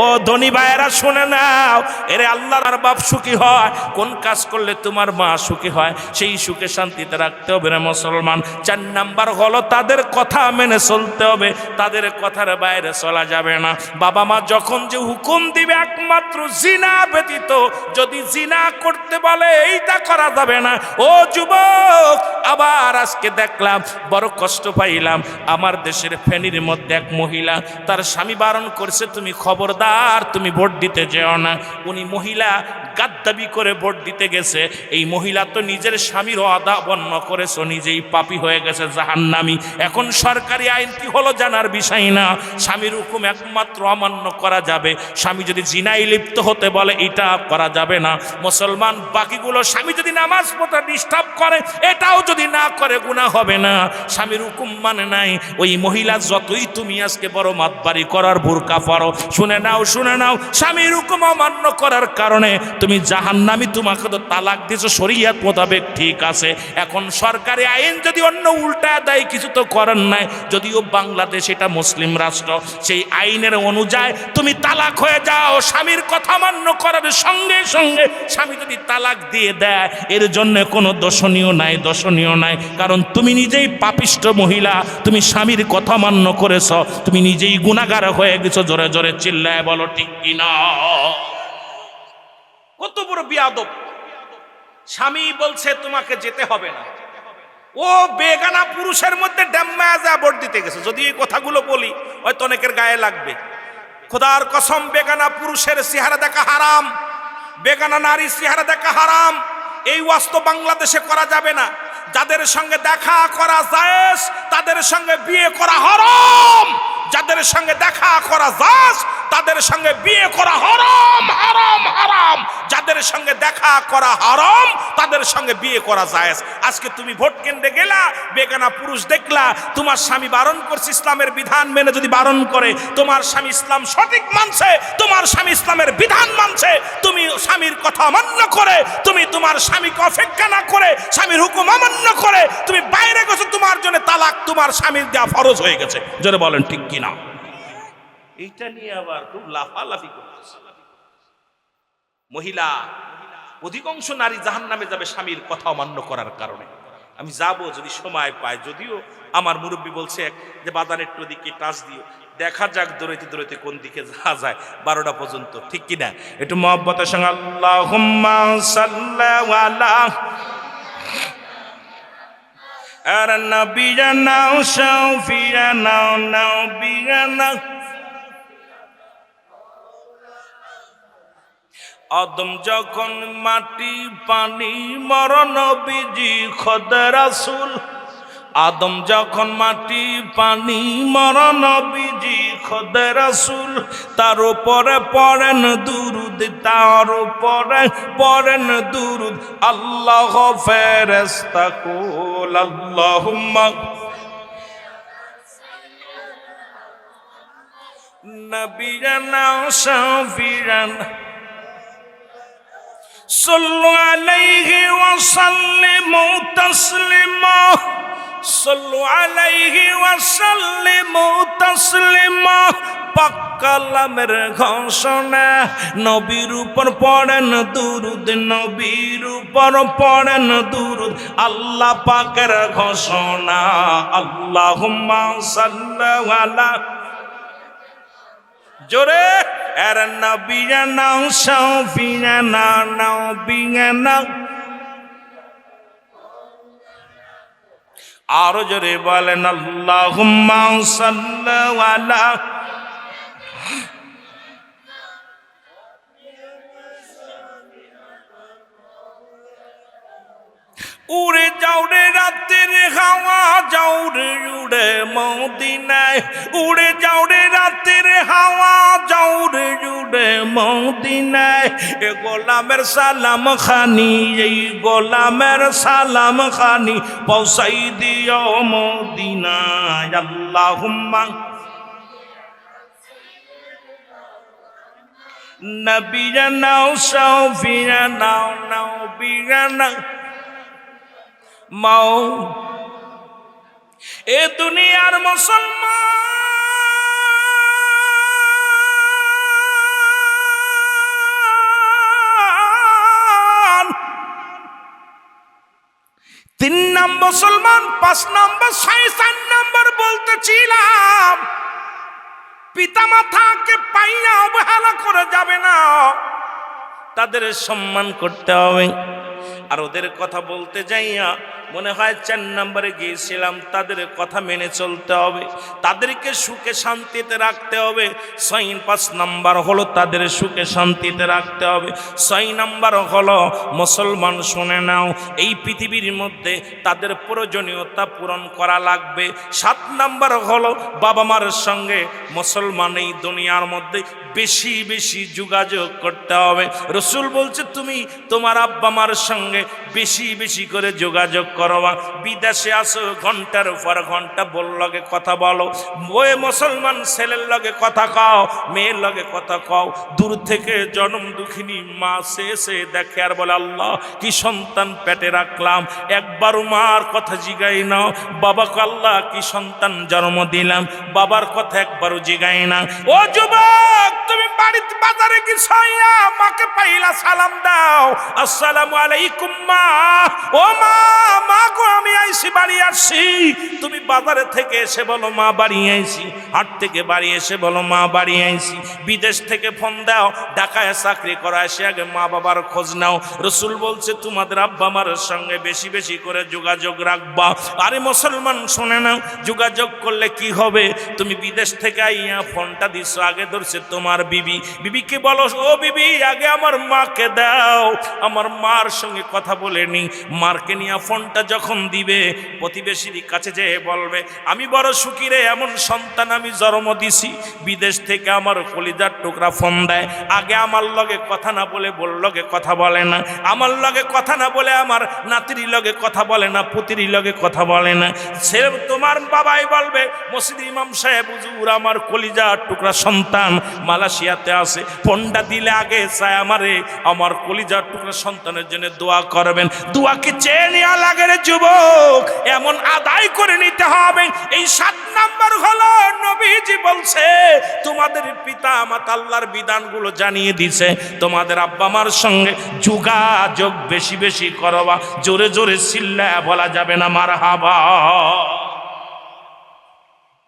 ও ধনী ভাইয়েরা শুনে নাও, এরে আল্লাহর বাপ সুখী হয়, কোন কাজ করলে তোমার মা সুখী হয়, সেই সুখে শান্তিতে রাখতে হবে রে মুসলমান। 4 নাম্বার হলো তাদের কথা মেনে চলতে হবে, তাদের কথার বাইরে চলা যাবে না। বাবা মা যখন যে হুকুম দিবে, একমাত্র জিনা ব্যতীত, যদি জিনা করতে বলে এইটা করা যাবে না। ও যুবক, আবার আজকে দেখলাম, বড় কষ্ট পাইলাম, আমার দেশের ফেনীর মধ্যে এক মহিলা, তার স্বামী বারণ করছে তুমি খবরদার তুমি ভোট দিতে যেও না। উনি মহিলা গাদ্দাবি করে ভোট দিতে গেছে। এই মহিলা তো নিজের স্বামীর ওয়াদা বন্য করেছে, নিজেই পাপী হয়ে গেছে, জাহান্নামী। এখন সরকারি আইন কি হলো জানার বিষয় না, স্বামীর হুকুম একমাত্র অমান্য করা যাবে। স্বামী যদি জিনায় লিপ্ত হতে বলে এটা করা যাবে না। মুসলমান বাকিগুলো স্বামী যদি নামাজ পড়তে ডিস্টার্ব করে এটাও যদি না করে গুনাহ হবে না। স্বামীর হুকুম মানে নাই। ওই মহিলা যতই তুমি আজকে বড় মাতবাড়ি করার বুরকা পরো, শুনে নাও শুনে নাও, স্বামীর হুকুম অমান্য করার কারণে তুমি জাহান্নামী। তোমাকে তো তালাক দিয়েছো শরীয়ত মোতাবেক, ঠিক আছে। এখন সরকারি আইন যদি অন্য উল্টা দেয় কিছু তো করার নাই। যদিও বাংলাদেশ এটা মুসলিম রাষ্ট্র, সেই আইনের অনুযায়ী তুমি তালাক হয়ে যাও। স্বামীর কথা মান্য করার সঙ্গে সঙ্গে স্বামী যদি তালাক দিয়ে দেয় এর জন্য কোনো দোষণীয় নাই, দোষণীয় নাই। কারণ তুমি নিজেই পাপিষ্ঠ মহিলা, তুমি স্বামীর কথা মান্য করেছ, তুমি নিজেই গুনাহগার হয়ে গেছো। জোরে জোরে চিল্লায় বলো ঠিক কিনা। কত বড় বিয়াদব! স্বামী বলছে তোমাকে যেতে হবে না, ও বেগানা পুরুষের মধ্যে ড্যাম্মা যা ভোট দিতে গেছে। যদি এই কথাগুলো বলি হয়তো অনেকের গায়ে লাগবে। খোদার কসম, বেগানা পুরুষের চেহারা দেখা হারাম, বেগানা নারীর চেহারা দেখা হারাম। এই ওয়াস্ত বাংলাদেশে করা যাবে না। যাদের সঙ্গে দেখা করা জায়েজ তাদের সঙ্গে বিয়ে করা হারাম, যাদের সঙ্গে দেখা করা জায়েজ তাদের সঙ্গে বিয়ে করা হারাম, হারাম, হারাম। যাদের সঙ্গে দেখা করা হারাম তাদের সঙ্গে বিয়ে করা জায়েজ। আজকে তুমি ভোট কেন্দ্রে গেলা, বেগানা পুরুষ দেখলা, তোমার স্বামী বারণ করছে, ইসলামের বিধান মেনে যদি বারণ করে, তোমার স্বামী ইসলাম সঠিক মানছে, তোমার স্বামী ইসলামের বিধান মানছে, তুমি স্বামীর কথা অমান্য করে, তুমি তোমার স্বামীকে অপেক্ষা না করে, স্বামীর হুকুম অমান্য করে তুমি বাইরে গেছো, তোমার জন্য তালাক তোমার স্বামীর দেওয়া ফরজ হয়ে গেছে। যারা বলেন ঠিক কিনা। এইটা নিয়ে আবার খুব লাফালাফি করতেছে মহিলা। অধিকাংশ নারী জাহান্নামে যাবে স্বামীর কথা অমান্য করার কারণে। আমি যাব যদি সময় পাই, যদিও আমার মুরব্বী বলছে যে বাজার একটু দিকে টাচ দিও, দেখা যাক দৌড়াইতে দৌড়াইতে কোন দিকে যাওয়া যায় 12টা পর্যন্ত, ঠিক কিনা। একটু মহব্বতের সঙ্গে আল্লাহুম্মা সাল্লি আলা আর নবিয়ানা শাফিয়ানা নবিয়ানা। আদম যখন মাটি পানি মরণ নবীজি খোদা রাসূল। আদম যখন মাটি পানি মরণ নবীজি খোদা রাসূল। তার উপরে পড়েন দুরুদ, তার উপরে পড়েন দুরুদ। আল্লাহ ফেরেশতা কুল আল্লাহুম্মা নবিয়ানা শাফিয়ানা সাল্লু আলাইহি ওয়া সাল্লিমু তাসলিমা, সাল্লু আলাইহি ওয়া সাল্লিমু তাসলিমা। পাক কালামের ঘোষণা, নবীর উপর পড়েন দুরুদ, নবীর উপর পড়েন দুরুদ। আল্লাহ পাকের ঘোষণা আল্লাহুম্মা সাল্লি আলা জোরে আর নবিয়ানা শাফিয়ানা নবিয়ানা। আরো জোরে বলেন আল্লাহুম্মা সাল্লি আলা। উড়ে যাও রে রাতের হাওয়া, যাও রে উড়ে মদিনায়। উড়ে যাও রে রাতের হাওয়া, যাও রে উড়ে মদিনায়। এ গোলামের সালাম খানি, এই গোলামের সালাম খানি পৌঁছাই দিও মদিনায়। আল্লাহুম্মা নবিয়ানা শাফিয়ানা নবিয়ানা মাও। এ দুনিয়ার মুসলমান 3 নম্বর মুসলমান, 5 নম্বর 4 নম্বর বলতেছিলাম। পিতা মাতাকে পাইয়া অবহেলা করে যাবে না, তাদের সম্মান করতে হবে। আর ওদের কথা বলতে যাইয়া মনে হয় 4 নম্বরে গিয়েছিলাম, তাদের কথা মেনে চলতে হবে, তাদেরকে সুখে শান্তিতে রাখতে হবে। 5 নম্বর হলো তাদের সুখে শান্তিতে রাখতে হবে। 6 নম্বর হলো মুসলমান শুনে নাও, এই পৃথিবীর মধ্যে তাদের প্রয়োজনীয়তা পূরণ করা লাগবে। 7 নম্বর হলো বাবা মার সঙ্গে মুসলমান এই দুনিয়ার মধ্যে বেশি বেশি যোগাযোগ করতে হবে। রসুল বলছে তুমি তোমার আব্বা মার সঙ্গে বেশি বেশি করে যোগাযোগ করবা। বিদেশে আসো, ঘন্টার পর ঘন্টা বল লগে কথা বলো, ওই মুসলমান ছেলের লগে কথা কও, মেয়ের লগে কথা কও। দূর থেকে জনম দুঃখিনী মা সে দেখে আর বলে আল্লাহ কি সন্তান পেটে রাখলাম, একবার মার কথা জিগাই নাও। বাবাকে আল্লাহ কি সন্তান জন্ম দিলাম, বাবার কথা একবারও জিগাই না। ও যুবক, তুমি বাড়িতে বাজারে কি ছাইয়া মাকে পাইলা সালাম দাও, আসসালামু আলাইকুম মা, ও মা, মা গো আমি আইছি, বাড়ি আসছি। তুমি বাজারে থেকে এসে বলো মা বাড়ি আইছি, হাট থেকে বাড়ি এসে বলো মা বাড়ি আইছি। বিদেশ থেকে ফোন দাও, ঢাকায় চাকরি করা এসে আগে মা বাবার খোঁজ নাও। রসুল বলছে তোমাদের আব্বা মার সঙ্গে বেশি বেশি করে যোগাযোগ রাখবা। আরে মুসলমান শুনে নাও, যোগাযোগ করলে কি হবে? তুমি বিদেশ থেকে আইয়া ফোনটা দিছো, আগে ধরছে তোমার বিবি, বিবিকে বলো ও বিবি আগে আমার মাকে দাও, আমার মার সঙ্গে কথা বলে নি। মারকে নিয়ে ফোনটা যখন দিবে, প্রতিবেশীর কাছে যেয়ে বলবে আমি বড় সুখী রে, এমন সন্তান আমি জন্ম দিছি। বিদেশ থেকে আমার কলিজার টুকরা ফোন দেয়, আগে আমার লগে কথা না বলে বল লগে কথা বলে না, আমার লগে কথা না বলে আমার নাতির লগে কথা বলে না, পুতির লগে কথা বলে না। সে তোমার বাবাই বলবে মসজিদ ইমাম সাহেব হুজুর আমার কলিজার টুকরা সন্তান মালয়েশিয়াতে আছে, ফোনটা দিলে আগে চায় আমারে আমার কলিজার টুকরা সন্তানের জন্য দোয়া করবেন। দোয়াকে চেয়ে নেওয়া লাগে রে যুবক, এমন আদায় করে নিতে হবে। এই 7 নাম্বার হলো নবীজি বলছে তোমাদের পিতা মাতা আল্লাহর বিধানগুলো জানিয়ে দিছে, তোমাদের আব্বা মার সঙ্গে যোগাযোগ বেশি বেশি করবা। জোরে জোরে চিল্লায়া বলা যাবে না মারহাবা।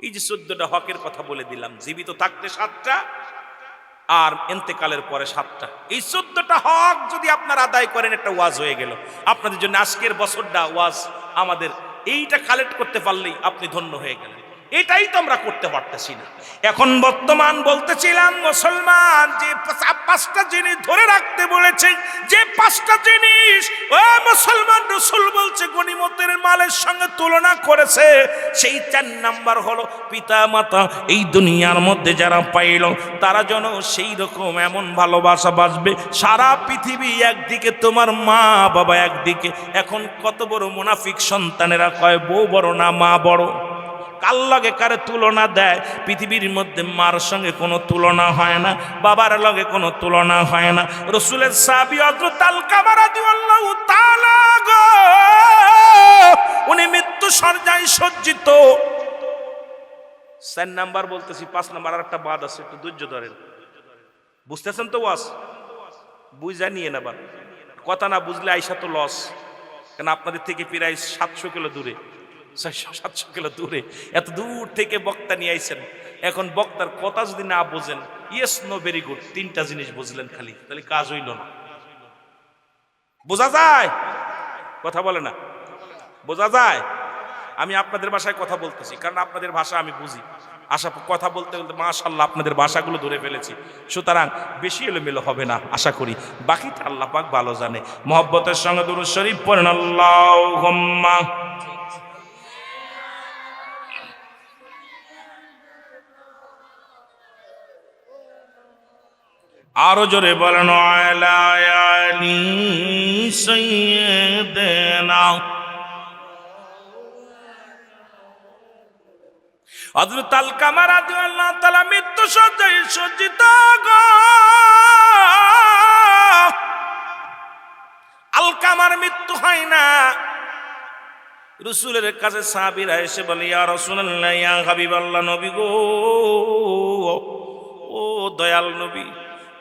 এই যে 14টা হকের কথা বলে দিলাম, জীবিত থাকতে 7টা আর এন্তেকালের পরে 7টা। এই 14টা হক যদি আপনারা আদায় করেন, একটা ওয়াজ হয়ে গেল আপনাদের জন্য। আজকের বছরটা ওয়াজ আমাদের এইটা কালেক্ট করতে পারলেই আপনি ধন্য হয়ে গেলেন। এটাই তো আমরা করতে পারতেছি না। এখন বর্তমান বলতেছিলাম মুসলমান যে 5টা জিনিস ধরে রাখতে বলেছে, যে 5টা জিনিস ও মুসলমান রসুল বলছে গনিমতের মালের সঙ্গে তুলনা করেছে, সেই 4 নাম্বার হলো পিতা মাতা এই দুনিয়ার মধ্যে যারা পাইল তারা যেন সেই রকম এমন ভালোবাসা বাসবে। সারা পৃথিবী একদিকে, তোমার মা বাবা একদিকে। এখন কত বড় মুনাফিক সন্তানেরা কয় বউ বড় না মা বড়, কার লগে কারে তুলনা দেয়। পৃথিবীর মধ্যে মার সঙ্গে কোনো তুলনা হয় না, বাবার লগে কোনো তুলনা হয় না। রসুলের সাহাবী হযরত আলকামা রাদিয়াল্লাহু তাআলা গো, উনি মৃত্যু শয্যায় সজ্জিত। 4 নাম্বার বলতেছি, 5 নাম্বার আর একটা বাদ আছে, একটু ধৈর্য ধরেন। বুঝতেছেন তো ওয়াজ? বুঝা নিয়ে নেবার কথা, না বুঝলে আইসা তো লস। কেন আপনাদের থেকে প্রায় 700 কিলো দূরে, 600-700 কিলো দূরে, এত দূর থেকে বক্তা নিয়ে আইছেন। এখন বক্তার কথা যদি না বোঝেন, ইয়েস নো ভেরি গুড 3টা জিনিস বুঝলেন খালি, তাহলে কাজ হইল না। বোঝা যায়? কথা বলে না, বোঝা যায়? আমি আপনাদের ভাষায় কথা বলতেছি, কারণ আপনাদের ভাষা আমি বুঝি। আশা কথা বলতে বলতে মাশাআল্লাহ আপনাদের ভাষাগুলো ধরে ফেলেছি, সুতরাং বেশি এলোমেলো হবে না আশা করি। বাকিটা আল্লাহ পাক ভালো জানে। মহব্বতের সঙ্গে দুরূদ শরীফ পড়েন আল্লাহুম্মা। আরো জোরে বলেন আলা আলি সাইয়্যিদিনা। হযরত আলকামা রাদিয়াল্লাহু তাআলা মৃত্যু শয্যায় সজ্জিত গো। আলকামার মৃত্যু হয় না। রাসূলের কাছে সাহাবীরা এসে বলে ইয়া রাসূলুল্লাহ, ইয়া হাবিবাল্লাহ, নবী গো, ও দয়াল নবী,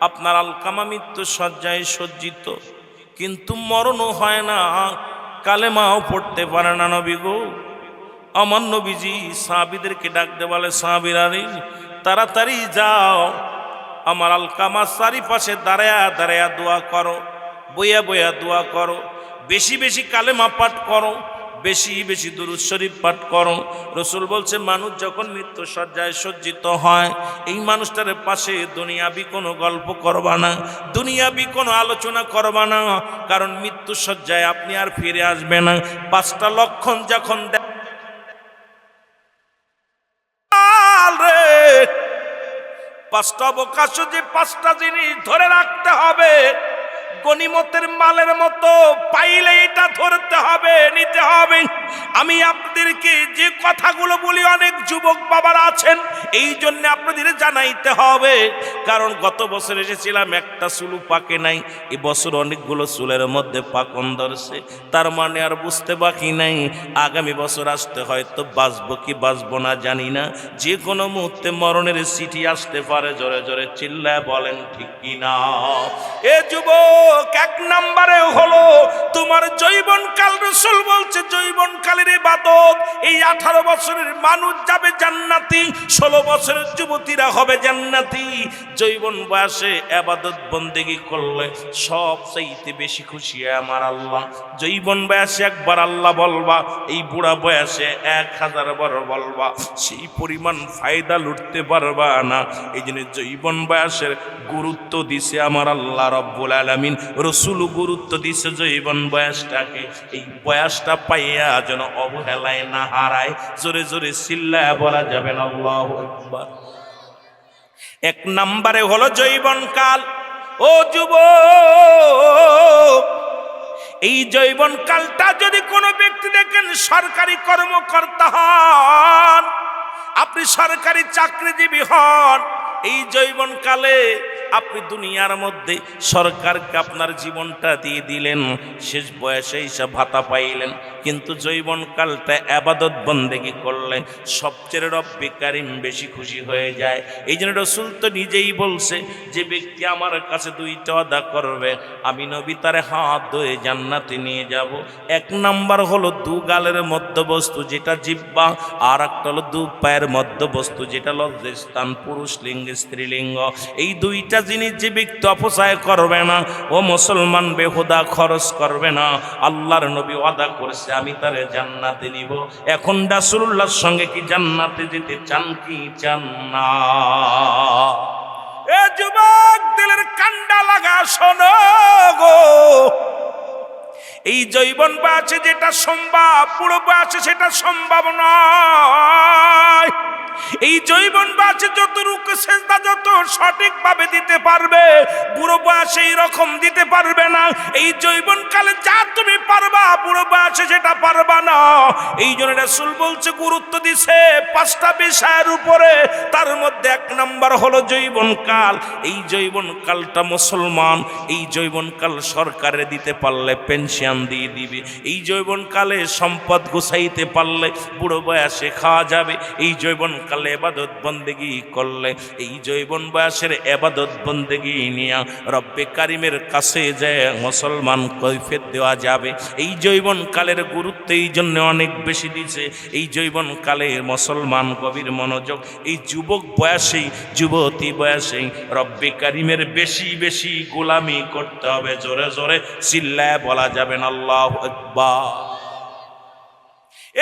আপনার আলকামা মৃত্যু শয্যায় সজ্জিত, কিন্তু মরণও হয় না, কালেমাও পড়তে পারে না নবী গো। আমার নবীজি সাহাবীদেরকে ডাকতে বলে, সাহাবীরা রে তাড়াতাড়ি যাও, আমার আলকামা চারিপাশে দাঁড়ায়া দাঁড়ায়া দোয়া করো, বইয়া বইয়া দোয়া করো, বেশি বেশি কালেমা পাঠ করো, বেশি বেশি দুরূদ শরীফ পাঠ করো। রসুল বলছে মানুষ যখন মৃত্যু সজ্জায় সজ্জিত হয়, এই মানুষটার পাশে দুনিয়াবি কোনো গল্প করবা না, দুনিয়াবি কোনো আলোচনা করবা না, কারণ মৃত্যু সজ্জায় আপনি আর ফিরে আসবে না। 5টা লক্ষণ যখন রে 5টা অবকাশ, যে 5টা জিনিস ধরে রাখতে হবে, গনিমতের মালের মতো পাইলে এটা ধরতে হবে, নিতে হবে। আমি আপনাদেরকে যে কথাগুলো বলি, অনেক যুবক বাবারা আছেন, এই জন্য আপনাদের জানাইতে হবে। কারণ গত বছর এসেছিলাম, একটা চুলও পাকে নাই, এবছর অনেকগুলো চুলের মধ্যে পাকন ধরছে, তার মানে আর বুঝতে বাকি নাই আগামী বছর আসতে হয়তো বাঁচবো কি বাঁচবো না জানি না, যে কোনো মুহূর্তে মরণের চিঠি আসতে পারে। জোরে জোরে চিল্লায় বলেন ঠিক কিনা? এ যুবক, 1 নম্বরে হলো তোমার যৌবনকাল। রাসূল বলছে যৌবনকালের ইবাদত। এই 18 বছরের মানুষ যাবে জান্নাতি, 16 বছরের যুবতীরা হবে জান্নাতি। যৌবন বয়সে ইবাদত বন্দেগী করলে সবচাইতে বেশি খুশি হয় আমার আল্লাহ। যৌবন বয়সে একবার আল্লাহ বলবা, এই বুড়া বয়সে 1000 বার বলবা, সেই পরিমাণ ফায়দা লুটতে পারবা না। এই জন্য যৌবন বয়সের গুরুত্ব দিছে আমার আল্লাহ রব্বুল আলামিন। রসুল গুরুত্ব দিছে যৌবন বয়সটাকে। এই বয়সটা পাইয়া যেন অবহেলায় না হারায়। জোরে জোরে চিল্লায়া বলা যাবে না আল্লাহু আকবার। 1 নম্বরে হলো যৌবনকাল। ও যুবক, এই যৌবনকালটা যদি কোনো ব্যক্তি দেখেন সরকারি কর্মকর্তা হন, আপনি সরকারি চাকরিজীবী হন, এই যৌবনকালে আপনি দুনিয়ার মধ্যে সরকারকে আপনার জীবনটা দিয়ে দিলেন, শেষ বয়সে হিসাব ভাতা পাইলেন, কিন্তু যৌবনকালটা ইবাদত বন্দেগী করলে সবচেয়ে রব্বে কারিম বেশি খুশি হয়ে যায়। এই জন্য রাসূল তো নিজেই বলছে, যে ব্যক্তি আমার কাছে 2টা ওয়াদা করবে, আমি নবী তারে হাত ধরে জান্নাতে নিয়ে যাব। 1 নাম্বার হলো 2 গালের মধ্যবস্তু যেটা জিহ্বা, আর একটা হলো 2 পায়ের মধ্যবস্তু যেটা লজ্জাস্থান, পুরুষ লিঙ্গ স্ত্রীলিঙ্গ। এই 2টা জিনিস যে ব্যক্তি অপচয় করবে না, ও মুসলমান বেহুদা খরচ করবে না, আল্লাহর নবী ওয়াদা করেছে আমি তারে জান্নাতে নিব। এখন রাসূলুল্লাহর সঙ্গে কি জান্নাতে যেতে চান কি চান না? এ যুবক, দিলের কান্ডা লাগা শোনো গো, এই যৌবন বয়সে যেটা সম্ভব, বুড়ো বয়সে সেটা সম্ভব নয়। এই যৌবন বয়সে যত রুকু সেজদা যত সঠিকভাবে দিতে পারবে, বুড়ো বয়সে এই রকম দিতে পারবে না। এই যৌবন কালে যা তুমি পারবা, বুড়ো বয়সে সেটা পারবা না। এই জন্য রাসূল বলছে, গুরুত্ব দিছে 5টা বিষয়ের উপরে, তার মধ্যে 1 নম্বর হলো যৌবন কাল। এই যৌবন কালটা মুসলমান, এই যৌবন কাল সরকারে দিতে পারলে পেনশন দিয়ে দিবে। এই যৌবন কালে সম্পদ গুছাইতে পারলে বুড়ো বয়সে খাওয়া যাবে। এই যৌবন কালে ইবাদত বন্দেগী করলে, এই যৌবন বয়সের ইবাদত বন্দেগী নিয়ে রব্বে কারিমের কাছে যায় মুসলমান কৈফিয়ত দেওয়া যাবে। এই যৌবন কালের গুরুত্ব এই জন্য অনেক বেশি দিছে। এই যৌবন কালে মুসলমান গভীর মনোযোগ, এই যুবক বয়সেই যুবতী বয়সেই রব্বে কারিমের বেশি বেশি গোলামি করতে হবে। জোরে জোরে চিল্লায় বলা যাবে না আল্লাহু আকবার।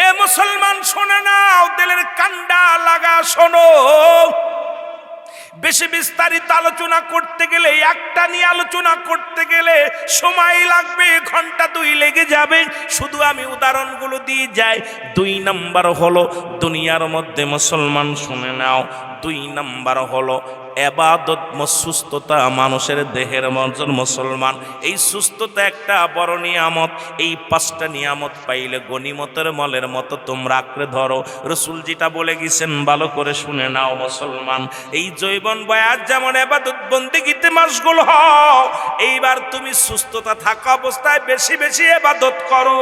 এ মুসলমান শোনে নাও, দিলের কান্ডা লাগা শোনো। বেশি বিস্তারিত আলোচনা করতে গেলে, একটা নিয়ে আলোচনা করতে গেলে সময় লাগবে, ঘন্টা 2 লেগে যাবে। শুধু আমি উদাহরণগুলো দিয়ে যাই। 2 নম্বর হলো দুনিয়ার মধ্যে মুসলমান শুনে নাও, 2 নম্বর হলো ইবাদত, সুস্থতা মানুষের দেহের মধ্যে। মুসলমান এই সুস্থতা একটা বড় নিয়ামত। এই 5টা নিয়ামত পাইলে গনিমতের মলের মতো তোমরা আঁকড়ে ধরো। রাসূল যেটা বলে গেছেন ভালো করে শুনে নাও মুসলমান। এই যৌবন বয়স যেমন ইবাদত বন্দেগীতে মশগুল হও, এইবার তুমি সুস্থতা থাকা অবস্থায় বেশি বেশি ইবাদত করো।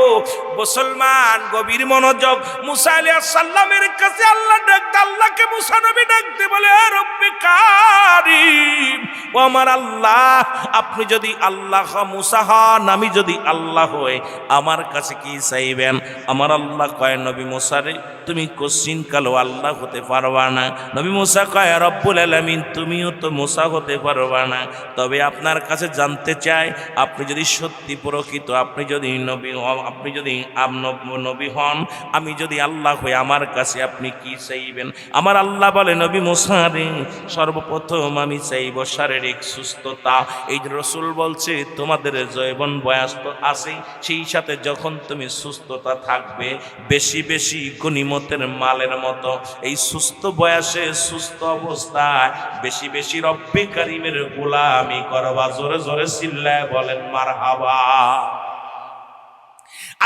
মুসলমান গভীর মনোযোগ। মুসা আলাইহিস সালামের কাছে আল্লাহ ডাকতে, আল্লাহকে মুসা নবী ডাকতে বলে, রব্বিকা কারীম, ও আমার আল্লাহ, আপনি যদি আল্লাহ মুসা হন, আমি যদি আল্লাহ হই, আমার কাছে কি চাইবেন? আমার আল্লাহ কয়, নবী মুসা রে, তুমি কোশ্চিন কালো আল্লাহ হতে পারবা না। নবী মুসা কয়, রব্বুল আলামিন, তুমিও তো মুসা হতে পারবা না, তবে আপনার কাছে জানতে চাই, আপনি যদি সত্যি প্রকৃত, আপনি যদি নবী হন, আপনি যদি নবী হন, আমি যদি আল্লাহ হই, আমার কাছে আপনি কি চাইবেন? আমার আল্লাহ বলে, নবী মুসা রে, সর্বপ্রথম আমি চাইব শারীরিক সুস্থতা। এই রাসূল বলছে, তোমাদের যৌবন বয়স তো আছে, সেই সাথে যখন তুমি সুস্থতা থাকবে, বেশি বেশি গনিমতের মালের মতো এই সুস্থ বয়সে সুস্থ অবস্থায় বেশি বেশি রব্বে কারীমের গোলামি করবা। জোরে জোরে চিল্লায় বলেন মারহাবা।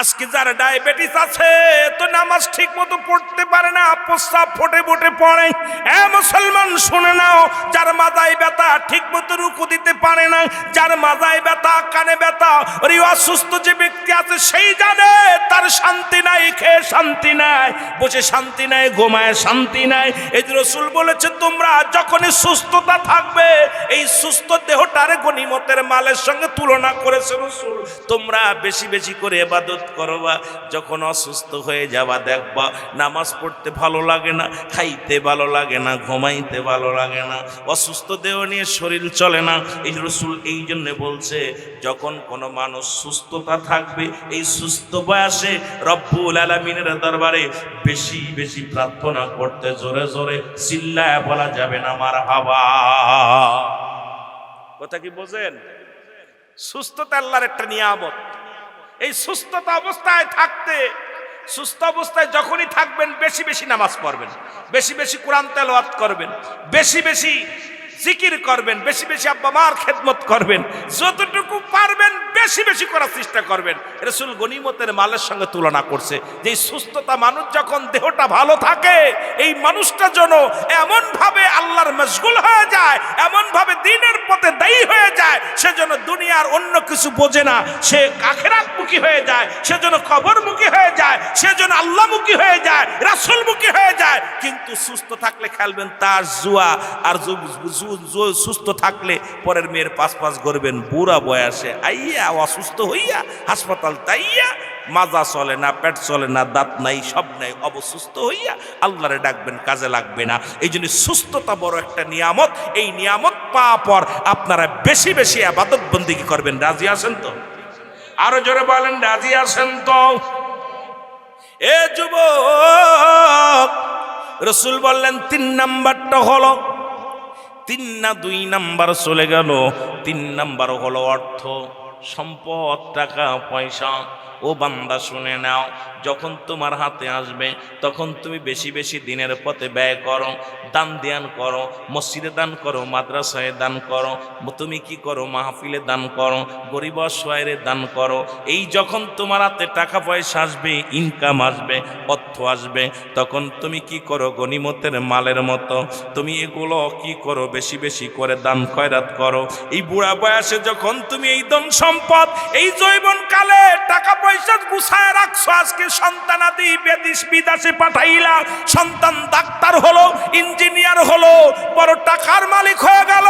আজকে যার ডায়াবেটিস আছে, তো নামাজ ঠিক মতো পড়তে পারে না, প্রস্রাব ফোটে ফোটে পড়ে। এ মুসলমান শুনে নাও, যার মাথায় ব্যথা ঠিক মতো রুকু দিতে পারে না, যার মাথায় ব্যথা, কানে ব্যথা, ওই অসুস্থ যে ব্যক্তি আছে সেই জানে তার শান্তি নাই, খেয়ে শান্তি নাই, বসে শান্তি নাই, ঘুমায় শান্তি নাই। এই রাসূল বলেছে, তোমরা যখনই সুস্থতা থাকবে, এই সুস্থ দেহটার গনিমতের মালের সঙ্গে তুলনা করেছে রাসূল, তোমরা বেশি বেশি করে ইবাদত করবা। যখন অসুস্থ হয়ে যাবা, দেখবা নামাজ পড়তে ভালো লাগে না, খাইতে ভালো লাগে না, ঘুমাইতে ভালো লাগে না, অসুস্থ দেহ নিয়ে শরীর চলে না। এই রাসূল এই জন্য বলছে, যখন কোনো মানুষ সুস্থতা থাকবে, এই সুস্থ বয়সে রব্বুল আলামিনের দরবারে বেশি বেশি প্রার্থনা করতে, জোরে জোরে চিল্লায় বলা যাবে না মারহাবা। কথা কি বোঝেন? সুস্থতা আল্লাহর একটা নিয়ামত। এই সুস্থতা অবস্থায় থাকতে, সুস্থ অবস্থায় যখনই থাকবেন, বেশি বেশি নামাজ পড়বেন, বেশি বেশি কোরআন তেলাওয়াত করবেন, বেশি বেশি জিকির করবেন, বেশি বেশি আব্বা মার খেদমত করবেন, যতটুকু পারবেন বেশি বেশি করার চেষ্টা করবেন। রাসূল গনিমতের মালের সঙ্গে তুলনা করছে যে এই সুস্থতা, মানুষ যখন দেহটা ভালো থাকে, এই মানুষটা যেন এমন ভাবে আল্লাহর মশগুল হয়ে যায়, এমন ভাবে দ্বীনের পথে দায়ী হয়ে যায়, সে যেন দুনিয়ার অন্য কিছু বোঝে না, সে আখিরাতমুখী হয়ে যায়, সে যেন কবরমুখী হয়ে যায়, সে যেন আল্লাহমুখী হয়ে যায়, রাসূলমুখী হয়ে যায়। কিন্তু সুস্থ থাকলে খেলবেন তার জুয়া, আর সুস্থ থাকলে পরের মেয়ের পাশ পাশ করবেন, বুড়া বয়সে আইয়া অসুস্থ হইয়া হাসপাতাল তাইয়া, মাজা চলে না, পেট চলে না, দাঁত নাই, সব নাই, অবসুস্থ হইয়া আল্লাহরে ডাকবেন, কাজে লাগবে না। এই জন্য সুস্থতা বড় একটা নিয়ামত। এই নিয়ামত পাওয়ার পর আপনারা বেশি বেশি ইবাদত বন্দেগী করবেন। রাজি আছেন তো? আরো জোরে বলেন, রাজি আছেন তো? এ যুবক, রাসূল বললেন 3 নাম্বারটা হলো, 3 না 2 নাম্বার চলে গেল, 3 নাম্বার হলো অর্থ সম্পদ, টাকা পয়সা। ও বান্দা শুনে নাও, যখন তোমার হাতে আসবে, তখন তুমি বেশি বেশি দিনের পথে ব্যয় করো, দান ধ্যান করো, মসজিদে দান করো, মাদ্রাসায় দান করো, তুমি কি করো, মাহফিলে দান করো, গরিব অসহায়ের দান করো। এই যখন তোমার হাতে টাকা পয়সা আসবে, ইনকাম আসবে, অর্থ আসবে, তখন তুমি কি করো, গনিমতের মালের মতো তুমি এগুলো কি করো, বেশি বেশি করে দান খয়রাত করো। এই বুড়া বয়সে যখন তুমি এই ধন সম্পদ, এই যৌবন কালে টাকা পয়সা গুছায় রাখছো, আজকে সন্তানাদি বিদেশে পাঠাইলা, সন্তান ডাক্তার হলো, ইঞ্জিনিয়ার হলো, বড় টাকার মালিক হয়ে গেল,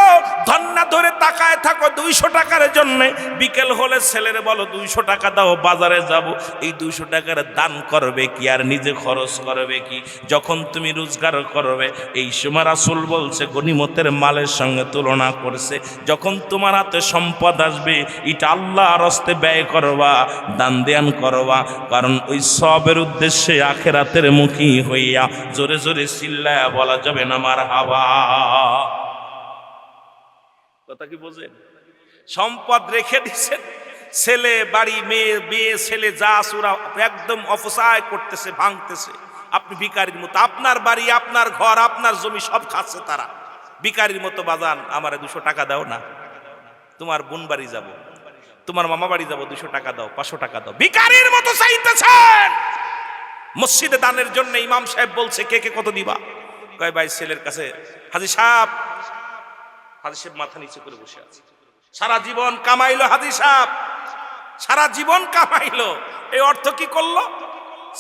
ধন্না ধরে তাকায় থাকো 200 টাকার জন্য। বিকেল হলে ছেলেরে বলো 200 টাকা দাও, বাজারে যাব। এই 200 টাকার দান করবে কি আর নিজে খরচ করবে কি? যখন তুমি রোজগার করবে, এই সময় রাসূল বলছে গনিমতের মালের সঙ্গে তুলনা করছে। যখন তোমার হাতে সম্পদ আসবে, এটা আল্লাহর রাস্তায় ব্যয় করবা, দান ধ্যান করবা, কারণ ওই সবের উদ্দেশ্যে আখিরাতের মুখী হইয়া। জোরে জোরে চিল্লায়া বলা যাবে না মারহাবা। কথা কি বোঝেন? সম্পদ রেখে দিচ্ছেন, ছেলে বাড়ি, মেয়ে বিয়ে, ছেলে যা সুরা একদম অপচয় করতেছে, ভাঙতেছে। আপনি ভিখারির মতো, আপনার বাড়ি, আপনার ঘর, আপনার জমি সব খাচ্ছে তারা। ভিখারির মতো বাজান, আমারে 200 টাকা দাও না, তোমার বোন বাড়ি যাব, তোমার মামা বাড়ি যাব, 200 টাকা দাও, 500 টাকা দাও, ভিখারির মতো চাইতেছেন। মসজিদে দানের জন্য ইমাম সাহেব বলছে, কে কে কত দিবা? কয় ভাই ছেলের কাছে হাজী সাহেব। হাজী সাহেব মাথা নিচে করে বসে আছে। সারা জীবন কামাইলো হাজী সাহেব, সারা জীবন কামাইলো। এই অর্থ কি করলো?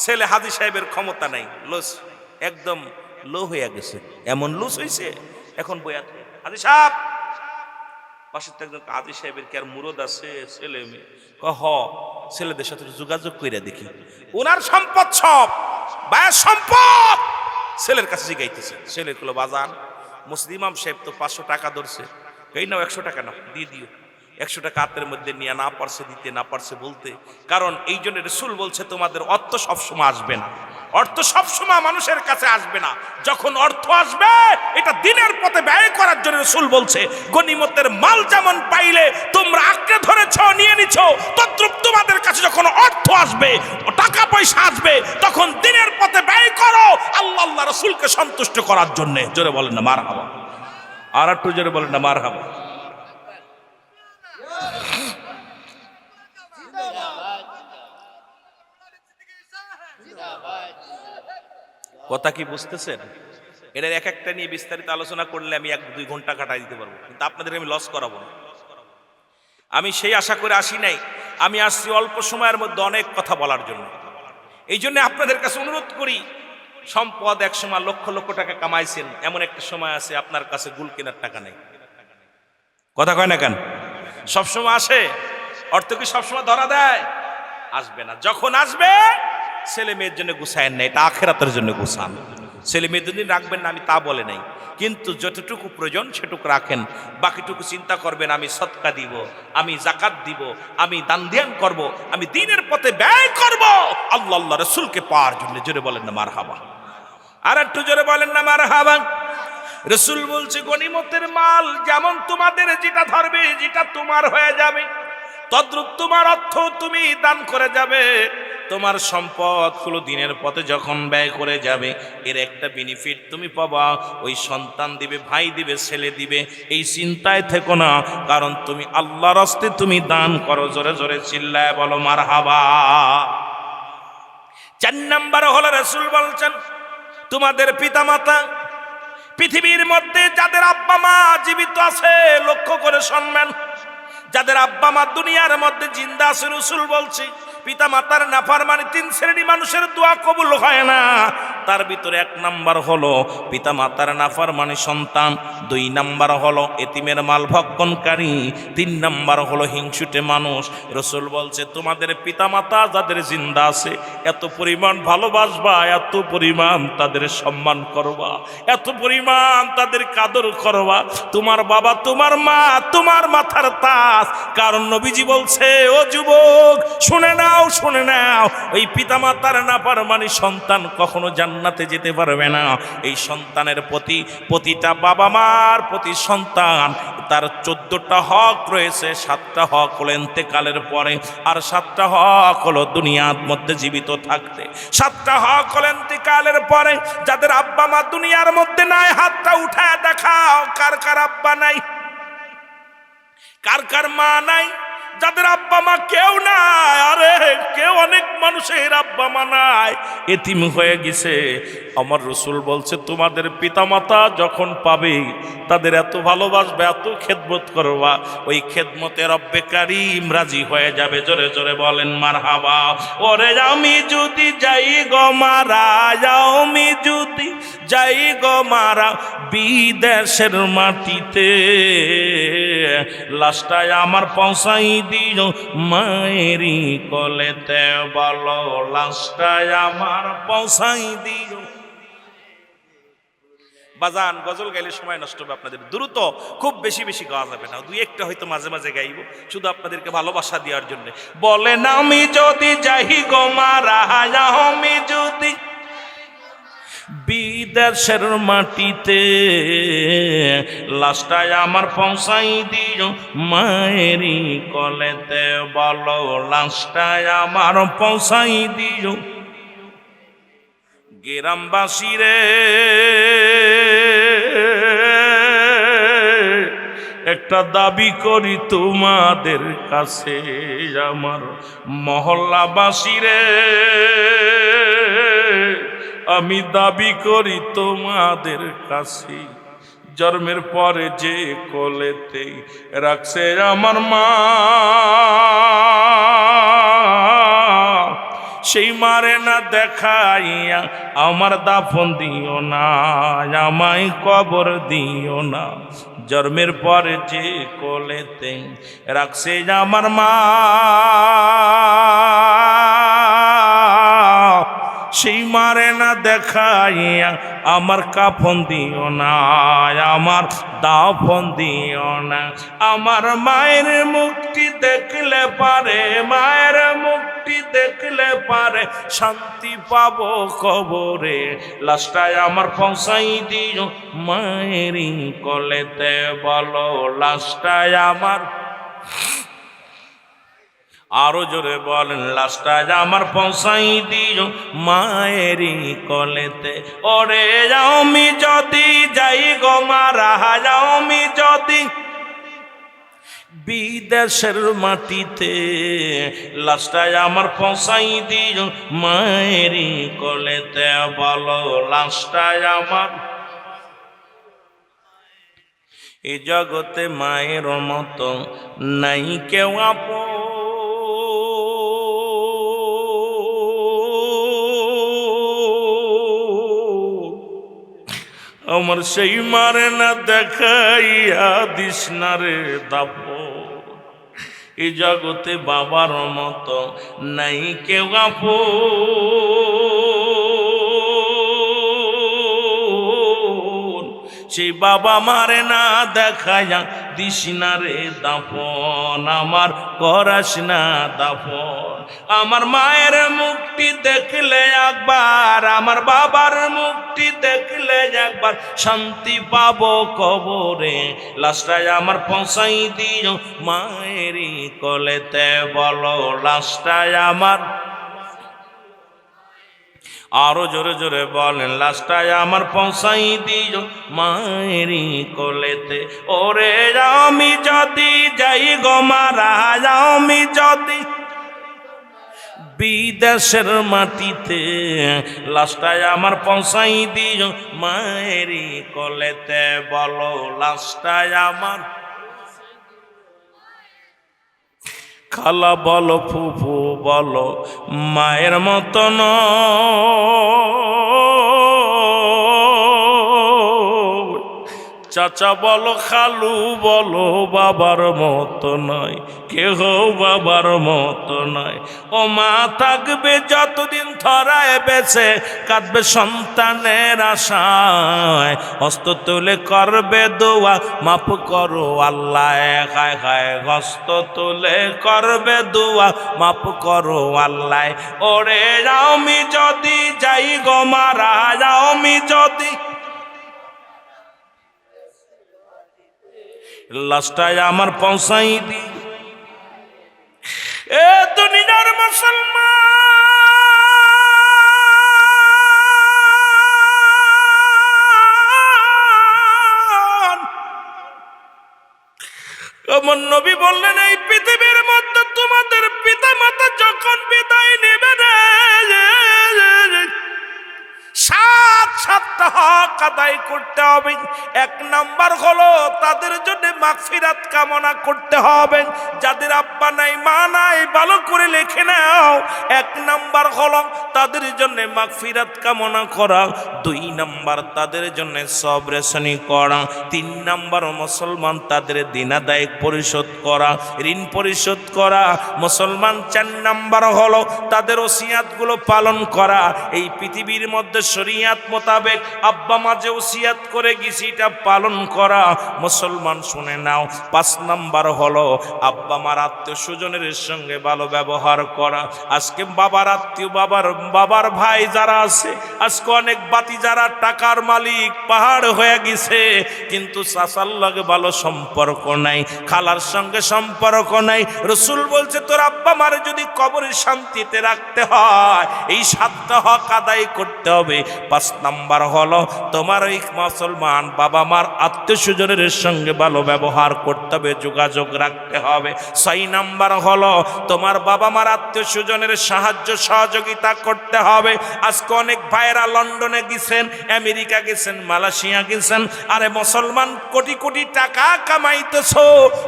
ছেলে হাজী সাহেবের ক্ষমতা নাই, লস, একদম লো হয়ে গেছে। এমন লুস হয়েছে, এখন বয়াত হাজী সাহেব, পাশে তো একজন কাজী সাহেবের কি আর মুরদ আছে, ছেলে মেয়ে? ছেলেদের সাথে যোগাযোগ করে দেখি। ওনার সম্পদ সব বায়ের সম্পদ ছেলের কাছে জিগাইতেছে। ছেলের গুলো বাজান মুসলিম ইমাম সাহেব তো 500 টাকা ধরছে, এই নাও 100 টাকা নাও, দিয়ে দিও। 100 টাকা হাতের মধ্যে নিয়ে না পারছে দিতে, না পারছে বলতে। কারণ এই জন্য রাসূল বলছে তোমাদের অর্থ সবসময় আসবে না, অর্থ সবসময় মানুষের কাছে আসবে না। যখন অর্থ আসবে এটা দিনের পথে ব্যয় করার জন্য রাসূল বলছে গনিমতের মাল যেমন পাইলে তোমরা আঁকড়ে ধরেছ, নিয়ে নিছ, তদ্রূপ তোমাদের কাছে যখন অর্থ আসবে, টাকা পয়সা আসবে, তখন দিনের পথে ব্যয় করো আল্লাহ আল্লাহ রাসূলকে সন্তুষ্ট করার জন্য। জোরে বলেন না মারহাবা, আর একটু জোরে বলেন না মারহাবা। কথা কি বুঝতেছেন? এটার এক একটা নিয়ে বিস্তারিত আলোচনা করলে আমি 1-2 ঘন্টা কাটাই দিতে পারবো, কিন্তু আপনাদের আমি লস করাবো না। আমি সেই আশা করে আসি নাই, আমি আসছি অল্প সময়ের মধ্যে অনেক কথা বলার জন্য। এই জন্য আপনাদের কাছে অনুরোধ করি, সম্পদ এক সময় লক্ষ লক্ষ টাকা কামাইছেন, এমন একটা সময় আছে আপনার কাছে গুল কেনার টাকা নেই। কথা কয় না কেন? সবসময় আসে অর্থ কি সবসময় ধরা দেয়? আসবে না। যখন আসবে ছেলে মেয়ের জন্য গুছায়েন না, এটা আখিরাতের জন্য গুছান। ছেলে মেয়ে দুদিন রাখবেন না আমি তা বলে নাই, কিন্তু যতটুকু প্রয়োজন সেটুকু রাখেন। বাকিটুকু চিন্তা করবেন আমি সদকা দিব, আমি যাকাত দিব, আমি দান ধ্যান করব, আমি দ্বীনের পথে ব্যয় করব আল্লাহ আল্লাহ রাসূলকে পাওয়ার জন্য। জোরে বলেন না মারহাবা, আর একটু জোরে বলেন না মারহাবা। রাসূল বলছে গনিমতের মাল যেমন তোমাদের যেটা ধরবে, যেটা তোমার হয়ে যাবে, তদ্রূপ তোমার অর্থ তুমি দান করে যাবে। তোমার সম্পদ গুলো দিনের পথে যখন ব্যয় করে যাবে, এর একটা বেনিফিট তুমি পাবা। ওই সন্তান দিবে, ভাই দিবে, ছেলে দিবে, এই চিন্তায় থেকো না, কারণ তুমি আল্লাহর রাস্তায় তুমি দান করো। জোরে জোরে চিল্লায় বলো মারহাবা। 4 নাম্বার হলো রাসূল বলছেন তোমাদের পিতামাতা, পৃথিবীর মধ্যে যাদের আব্বা মা জীবিত আছে লক্ষ্য করে শুনবেন, যাদের আব্বা মা দুনিয়ার মধ্যে জিন্দা আছে, রাসূল বলছে পিতা মাতার নাফরমানি 3 শ্রেণী মানুষের দোয়া কবুল হয় না। তার ভিতরে 1 নাম্বার হলো পিতা মাতার নাফরমানি সন্তান, 2 নাম্বার হলো এতিমের মাল ভক্ষণকারী, 3 নাম্বার হলো হিংসুটে মানুষ। রাসূল বলছে তোমাদের পিতা মাতা যাদের জিন্দা আছে এত পরিমাণ ভালোবাসবা, এত পরিমাণ তাদের সম্মান করবা, এত পরিমাণ তাদের কাদর করবা, তোমার বাবা তোমার মা তোমার মাথার তাজ। কারণ নবীজি বলছে ও যুবক শুনে নাও, শুনে নাও, ওই পিতামাতার নাফরমানি সন্তান কখনো জান্নাতে যেতে পারবে না। এই সন্তানের প্রতি, প্রতিটা বাবা মার প্রতি সন্তান তার 14টা হক রয়েছে। 7টা হক হলো ইন্তেকালের পরে, আর 7টা হক হলো দুনিয়ার মধ্যে জীবিত থাকতে। 7টা হক হলো ইন্তেকালের পরে। যাদের আব্বা মা দুনিয়ার মধ্যে নাই হাতটা উঠায় দেখাও, কার কার আব্বা নাই, কার কার মা নাই? যাদের আব্বা মা কেউ নাই, আরে কেউ, অনেক মানুষের আব্বা মা নাই, এতিম হয়ে গেছে। আমার রাসূল বলছে তোমাদের পিতামাতা যখন পাবে তাদের এত ভালোবাসবে, এত খেদমত করবা, ওই খেদমতে রব্বে কারীম রাজি হয়ে যাবে। জোরে জোরে বলেন মারহাবা। ওরে আমি যদি যাই গো মারা, আমি যদি যাই গো মারা বিদেশের মাটিতে, লাশটায় আমার পৌঁছাই দিও মায়েরি কোলেতে, বলো লাশটায় আমার পৌঁছাই দিও। বাজান গজল গাইলে সময় নষ্ট হবে আপনাদের, দ্রুত খুব বেশি বেশি গাওয়া যাবে না, 2-1টা হয়তো মাঝে মাঝে গাইব, শুধু আপনাদেরকে ভালোবাসা দেওয়ার জন্য। বলেন আমি যদি যাই গো মারা, আমি যদি বিদেশের মাটিতে, লাশটায় আমার পৌঁছাই দিও মায়েরি কোলেতে, বলো লাশটায় আমার পৌঁছাই দিও। গ্রামবাসী রে একটা দাবি করি তোমাদের কাছে, আমার মহল্লাবাসী রে আমি দাবি করি তোমাদের কাছে, জন্মের পরে যে কোলেতে রাখছে আমার মা, সেই মারে না দেখাইয়া আমার দাফন দিও না, আমায় কবর দিও না। জন্মের পরে যে কোলেতে রাখছে আমার মা, সেই মারে না দেখাইয়া আমার কাফন দিও না, আমার দাফন দিও না। আমার মায়ের মুক্তি দেখলে পারে, মায়ের মুক্তি দেখলে পারে শান্তি পাবো কবরে। লাশটায় আমার পৌঁছাই দিও মায়েরই কোলেতে, বলো লাশটায় আমার, আরো জোরে বলেন, লাশটায় আমার পৌঁছাই দিও মায়েরই কোলেতে। ওরে আমি যদি যাই গো মারা, আমি যদি বিদেশের মাটিতে, লাশটায় আমার পৌঁছাই দিও মায়েরই কোলেতে, বলো লাশটায় আমার। এই জগতে মায়ের মতো নাই কেউ আপন, আমার সেই মারে না দেখাইয়া দিস না রে দাফন। এই জগতে বাবার মতো নাই কেউ আপন, সেই বাবা মারে না দেখাইয়া দিস না রে দাফন, আমার করাস না দাফন। আমার মায়ের মুক্তি দেখলে একবার, আমার বাবার মুক্তি দেখলে একবার শান্তি পাবো কবরে। লাশটায় আমার পৌঁছাই দিও মায়েরই কোলেতে, বলো লাশটায় আমার, আরো জোরে জোরে বলেন, লাশটায় আমার পৌঁছাই দিও মায়েরই কোলেতে। ওরে আমি যদি যাই গো মারা, আমি যদি বিদেশের মাটিতে, লাশটায় আমার পৌঁছাই দিও মায়েরই কোলেতে, বলো লাশটায় আমার। খালা বলো ফুফু বলো মায়ের মতো নয়, চাচা বলো খালু বলো বাবার মতো নয়, কেহ বাবার মতো নয়। ও মা থাকবে যতদিন ধরায় বেঁচে, কাঁদবে সন্তানের আশায়, হস্ত তুলে করবে দোয়া মাফ করো আল্লাহ, খায় খায় হস্ত তুলে করবে দোয়া মাফ করো আল্লাহ। ওরে আমি যদি যাই গো মারা, আমি যদি লাশটায় আমার পৌঁছাই দি। এ দুনিয়ার মুসলমান, আমার নবী বললেন এই পৃথিবীর মধ্যে তোমাদের পিতা মাতা যখন বিদায় নেবে রে, সাতটা হক আদায় করতে হবে। এক নাম্বার হলো তাদের জন্য মাগফিরাত কামনা করতে হবে। যাদের আব্বা নাই মা নাই ভালো করে লিখে নাও, এক নাম্বার হলো তাদের জন্য মাগফিরাত কামনা করা, দুই নাম্বার তাদের জন্য সবরেশনী করা, তিন নাম্বার মুসলমান তাদের দিন আদায় পরিশোধ করা, ঋণ পরিশোধ করা। মুসলমান চার নাম্বার হলো তাদের ওসিয়াতগুলো পালন করা। এই পৃথিবীর মধ্যে শরিয়াত মোতাবেক আব্বা মা যে ওসিয়াত করে গেছি এটা পালন করা। মুসলমান শুনে নাও, পাঁচ নাম্বার হলো আব্বা মার আত্মীয় স্বজনের সঙ্গে ভালো ব্যবহার করা। আজকে বাবার আত্মীয়, বাবার ভাই যারা আছে, আজকে অনেক বাতি যারা টাকার মালিক পাহাড় হয়ে গেছে, কিন্তু চাচার লগে ভালো সম্পর্ক নাই, খালার সঙ্গে সম্পর্ক নাই। রসুল বলছে তোর আব্বা মারে যদি কবরে শান্তিতে রাখতে হয় এই সাতটা হক আদায় করতে হবে। পাঁচ নাম্বার হলো তোমার ওই মুসলমান বাবা মার আত্মীয় স্বজনের সঙ্গে ভালো ব্যবহার করতে হবে, যোগাযোগ রাখতে হবে। ছয় নাম্বার হলো তোমার বাবা মার আত্মীয় স্বজনের সাহায্য সহযোগিতা করতে হবে। আজকে অনেক ভাইরা লন্ডনে গেছেন, আমেরিকা গেছেন, মালয়েশিয়া গেছেন। আরে মুসলমান কোটি কোটি টাকা কামাইতেছো,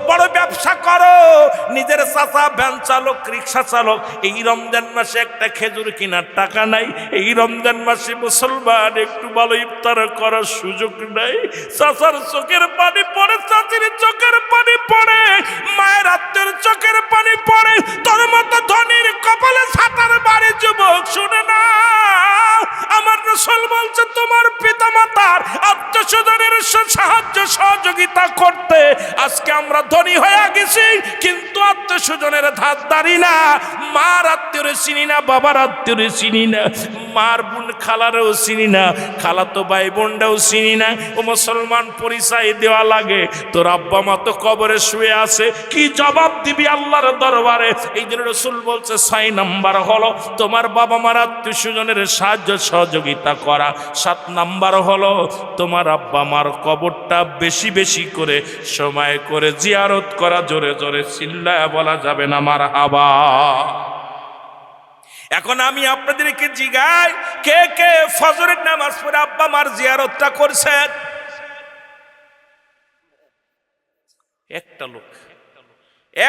বড় ব্যবসা করো, নিজের চাচা ভ্যান চালক, রিক্সা চালক, এই রমজান মাসে একটা খেজুর কেনার টাকা নাই। এই রমজান মাসে মুসলমান বাসায় একটু ভালো ইফতার করার সুযোগ নাই। চাচার চোখের পানি পড়ে, চাচির চোখের পানি পড়ে, মায়ের আত্মের চোখের পানি পড়ে। তোর মতো ধনীর কপালে ছাতার বাড়ি যুবক, শুনে না আমার রাসূল বলছে তোমার পিতা মাতার আত্মীয়স্বজনের সাহায্য সহযোগিতা করতে আজকে আমরা ধনী হয়ে গেছি, কিন্তু আত্মীয়স্বজনের ধার ধারি না। মার আত্মীয়রে চিনি না, বাবার আত্মীয়রে চিনি না, মার বোন খালারেও চিনি না, খালাতো ভাই বোনটাও চিনি না। ও মুসলমান, পরিচয় দেওয়া লাগে। তোর আব্বা মা তো কবরে শুয়ে আছে, কি জবাব দিবি আল্লাহর দরবারে? এই জন্য রাসূল বলছে 6 নাম্বার হলো তোমার বাবা মার আত্মীয় স্বজনের সাহায্য সহযোগিতা করা। 7 নাম্বার হলো তোমার আব্বা মার কবরটা বেশি বেশি করে সময় করে জিয়ারত করা। জোরে জোরে চিল্লায়া বলা যাবে না মারহাবা। এখন আমি আপনাদেরকে জিজ্ঞাই, কে কে ফজরের নামাজ পড়ে আব্বা মার জিয়ারতটা করছেন?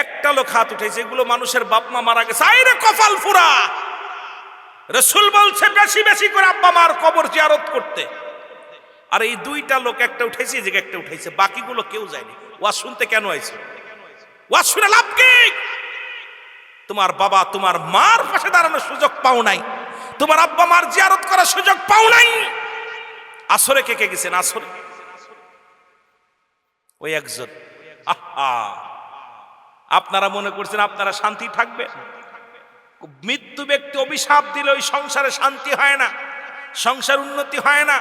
একটা লোক হাত উঠেছে। এগুলো মানুষের বাপ মা মারা গেছে, আইরে কপাল ফুরা। রাসূল বলছে বেশি বেশি করে আব্বা মার কবর জিয়ারত করতে। আর এই 2টা লোক, একটা উঠেছে যে একটা উঠেছে, বাকিগুলো কেউ যায়নি। ওয়াজ শুনতে কেন আইছো? ওয়াজ শুনে লাভ কি? তোমার বাবা তোমার মার পাশে দাঁড়ানোর সুযোগ পাও নাই, তোমার আব্বা মার জিয়ারত করার সুযোগ পাও নাই। আসরে কে কে গেছেন? আসরে ওই একজন। আহা, আপনারা মনে করছেন আপনারা শান্তি থাকবে? মৃত্যু ব্যক্তি অভিশাপ দিলে ওই সংসারে শান্তি হয় না, সংসার উন্নতি হয় না।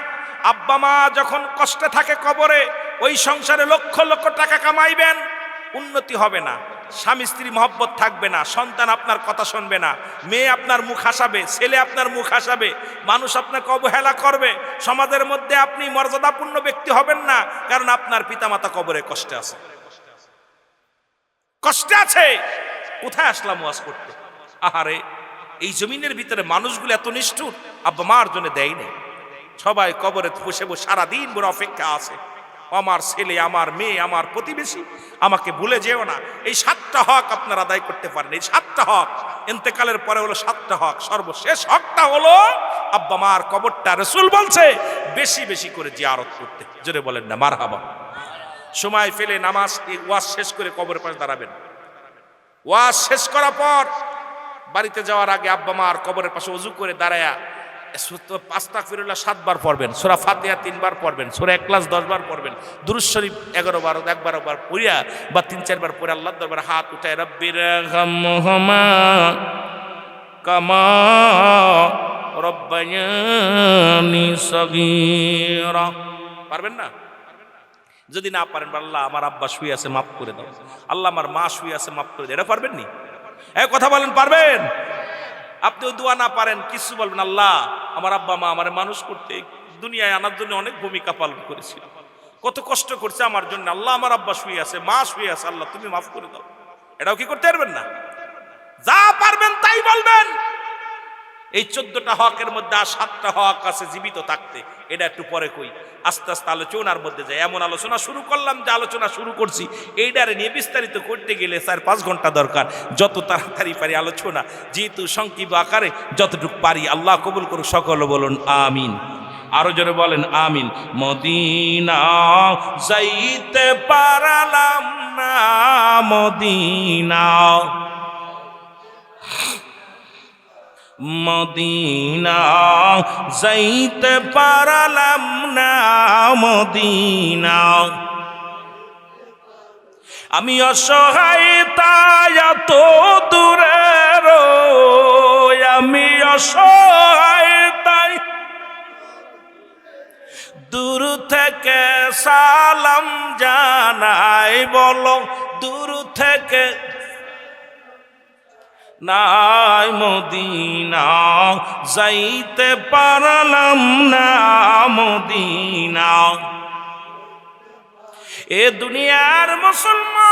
আব্বা মা যখন কষ্টে থাকে কবরে, ওই সংসারে লক্ষ লক্ষ টাকা কামাইবেন, উন্নতি হবে না, স্বামী স্ত্রী মহব্বত থাকবে না, সন্তান আপনার কথা শুনবে না, মেয়ে আপনার মুখ হাসাবে, ছেলে আপনার মুখ হাসাবে, মানুষ আপনাকে অবহেলা করবে, সমাজের মধ্যে আপনি মর্যাদাপূর্ণ ব্যক্তি হবেন না, কারণ আপনার পিতামাতা কবরে কষ্টে আছে। কষ্টে আছে। কোথায় আসলাম ওয়াজ করতে? আহারে, এই জমিনের ভিতরে মানুষগুলো এত নিষ্ঠুর, আব্বা মার জন্য দেয় নেই। সবাই কবরে বসে বসে সারাদিন বড় অপেক্ষা আছে, আমার ছেলে, আমার মেয়ে, আমার প্রতিবেশী, আমাকে ভুলে যেও না। এই 7টা হক আপনারা আদায় করতে পারেন। এই 7টা হক, ইন্তেকালের পরে হলো 7টা হক। সর্বশেষ হকটা হলো আব্বা মার কবরটা রাসূল বলছে বেশি বেশি করে জিয়ারত করতে। জোরে বলেন না মারহাবা। সময় ফেলে নামাজ, ওয়াজ শেষ করে কবরের পাশে দাঁড়াবেন। ওয়াজ শেষ করার পর বাড়িতে যাওয়ার আগে আব্বা মার কবরের পাশে ওযু করে দাঁড়ায়া আস্তাগফিরুল্লাহ 7 বার পড়বেন, সূরা ফাতিহা 3 বার পড়বেন, সূরা ইখলাস 10 বার পড়বেন, দুরূদ শরীফ 11 বার 11 বার পড়িয়া বা 3-4 বার পড়ে আল্লাহর দরবারে হাত উঠায় রব্বিরহামহুমা কামা রব্বায়ানি সগীরা। পারবেন না? যদি না পারেন, আল্লাহ আমার আব্বা শুয়ে আছে মাফ করে দাও, আল্লাহ আমার মা শুয়ে আছে মাফ করে দাও। এটা পারবেন নি? কথা বলেন, পারবেন? আপনি ওই দোয়া না পারেন, কিছু বলবেন, আল্লাহ আমার আব্বা মা আমার মানুষ করতে দুনিয়ায় আনার জন্য অনেক ভূমিকা পালন করেছিল, কত কষ্ট করছে আমার জন্য, আল্লাহ আমার আব্বা শুয়ে আছে, মা শুয়ে আছে, আল্লাহ তুমি মাফ করে দাও। এটাও কি করতে পারবেন না? যা পারবেন তাই বলবেন। এই 14টা হকের মধ্যে আর 7টা হক আছে জীবিত থাকতে। এটা একটু পরে কই, আস্তে আস্তে আলোচনার মধ্যে যাই। এমন আলোচনা শুরু করলাম যে আলোচনা শুরু করছি, এইটারে নিয়ে বিস্তারিত করতে গেলে 4-5 ঘন্টা দরকার। যত তাড়াতাড়ি পারি আলোচনা, যেহেতু সংক্ষিপ্ত আকারে যতটুকু পারি। আল্লাহ কবুল করুক। সকল বলুন আমিন। আরো জোরে বলেন আমিন। মদিনা যাইতে পারলাম না, মদিনা মদিনা যাইতে পারলাম না, মদিনা আমি অসহায় তাই এত দূরে রই, আমি অসহায় তাই দূর থেকে সালাম জানাই। বলো দূর থেকে নাই, মদিনা যাইতে পারলাম না, মদিনা। এ দুনিয়ার মুসলমান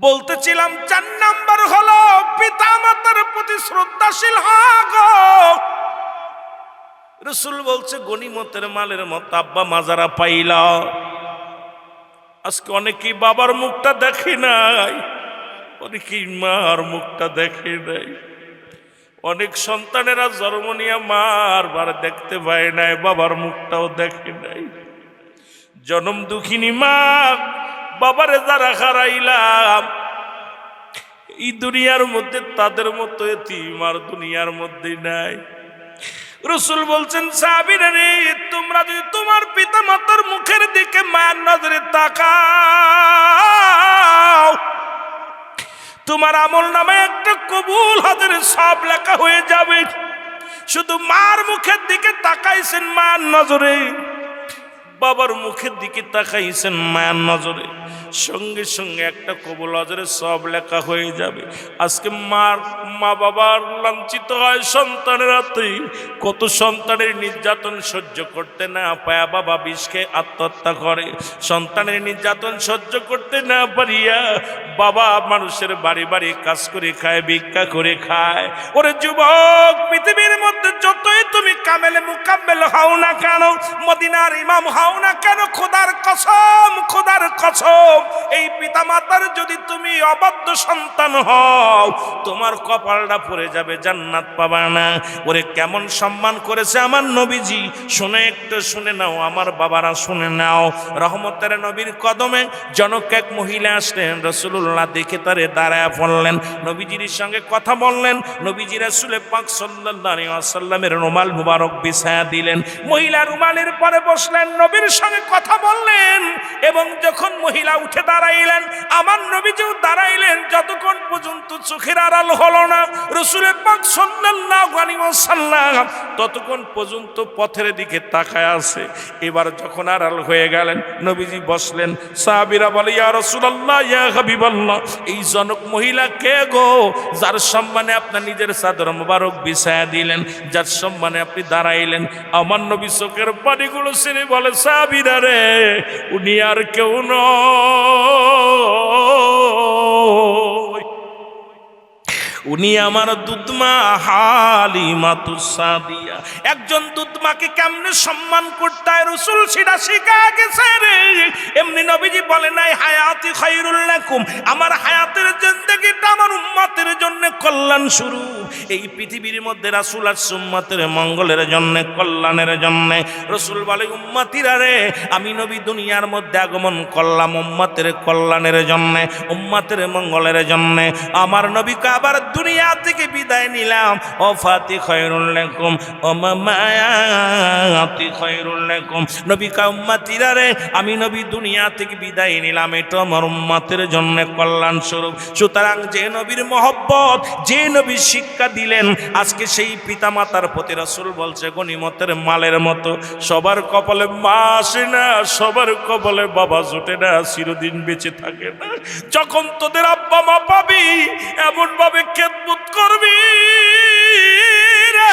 বলতেছিলাম 4 নাম্বার হলো পিতা মাতার প্রতি শ্রদ্ধাশীল হক। রাসূল বলছে গনিমতের মালের মতো আব্বা মা যারা পাইলা, আজকে অনেকেই বাবার মুখটা দেখে নাই, অনেকেই মার মুখটা দেখে নাই। অনেক সন্তানেরা জন্ম নিয়ে মার বার দেখতে পায় নাই, বাবার মুখটাও দেখে নাই। জনম দুঃখিনী মা বাবারে যারা হারাইলাম, এই দুনিয়ার মধ্যে তাদের মতো এতিম আর দুনিয়ার মধ্যে নাই। রাসূল বলছেন, সাহাবীরা রে, তোমরা যদি তোমার পিতা মাতার মুখের দিকে মায়ের নজরে তাকাও, তোমার আমল নামে একটা কবুল হাজারের সব লেখা হয়ে যাবে। শুধু মার মুখের দিকে তাকাইছেন মায়ের নজরে, বাবার মুখের দিকে তাকাইছেন মায়ের নজরে, সঙ্গে সঙ্গে একটা কবুল আজরের সব লেখা হয়ে যাবে। আজকে মা বাবার লাঞ্ছিত হয় সন্তানের হাতে। কত সন্তানের নির্যাতন সহ্য করতে না পায়া বাবা বিষ খেয়ে আত্মহত্যা করে। সন্তানের নির্যাতন সহ্য করতে না পারিয়া বাবা মানুষের বাড়ি বাড়ি কাজ করে খায়, ভিক্ষা করে খায়। ওরে যুবক, পৃথিবীর মধ্যে যতই তুমি কামেলে মুকাম্মেল হও না কেন, মদিনার ইমাম হও না কেন, খোদার কসম, খোদার কসম, এই পিতা মাতার যদি তুমি অবাধ্য সন্তান হও, তোমার কপালটা পড়ে যাবে, জান্নাত পাবা না। ওরে কেমন সম্মান করেছে আমার নবীজি, শুনে একটু শুনে নাও, আমার বাবারা শুনে নাও। রহমতের নবীর কদমে জনক এক মহিলা আসলেন, রাসূলুল্লাহ দেখে তারে দাঁড়ায় পড়লেন, নবীজির সঙ্গে কথা বললেন। নবীজি রাসূল পাক সাল্লাল্লাহু আলাইহি ওয়াসাল্লামের রুমাল মুবারক বিছায়া দিলেন। মহিলা রুমালের পরে বসলেন, নবীর সঙ্গে কথা বললেন। এবং যখন মহিলা উঠে দাঁড়াইলেন, আমার নবীজিও দাঁড়াইলেন। যতক্ষণ পর্যন্ত চোখের আড়াল হলো না রাসূল পাক সাল্লাল্লাহু আলাইহি ওয়াসাল্লাম, ততক্ষণ পর্যন্ত পথের দিকে তাকায় আছে। এবার যখন আড়াল হয়ে গেলেন, নবীজি বসলেন। সাহাবীরা বলে, ইয়া রাসূলুল্লাহ, ইয়া হাবিবাল্লাহ, এই জনক মহিলা কে গো, যার সম্মানে আপনার নিজের চাদর মুবারক বিছায়া দিলেন, যার সম্মানে আপনি দাঁড়াইলেন? আমার নবী চোখের পানিগুলো ছেড়ে বলে, সাহাবীরা রে, উনি আর কেউ নয়, উনি আমার দুধমা হালিমাতুস সাদিয়া। একজন দুধমাকে কেমনে সম্মান করতে হয় রাসূল সেটা শিখা গেছে রে। এমনি নবীজি বলে নাই, হায়াতি খায়রুল লাকুম, আমার হায়াতের জিন্দেগিটা আমার উম্মতের জন্য কল্যাণ শুরু। এই পৃথিবীর মধ্যে রাসূল আর উম্মতের মঙ্গলের জন্য, কল্যাণের জন্য। রাসূল বলে, উম্মতিরা রে, আমি নবী দুনিয়ার মধ্যে আগমন করলাম উম্মতের কল্যাণের জন্য, উম্মতের মঙ্গলের জন্য। আমার নবীকে আবার দুনিয়া থেকে বিদায় নিলাম, ও ফাতি খায়রুল লাকুম, ও মায়াতি খায়রুল লাকুম। নবী কা উম্মতিরা রে, আমি নবী দুনিয়া থেকে বিদায় নিলাম, এটা আমার উম্মতের জন্য কল্যাণ স্বরূপ। সুতরাং যে নবীর মহব্বত, যে নবী শিক্ষা দিলেন, আজকে সেই পিতা মাতার প্রতি রাসূল বলছে গনিমতের মালের মতো। সবার কপালে মা আসে না, সবার কপালে বাবা জোটে না, চিরদিন বেঁচে থাকে না। যখন তোদের আব্বা মা পাবি, এমন ভাবে খেদমত করবি রে।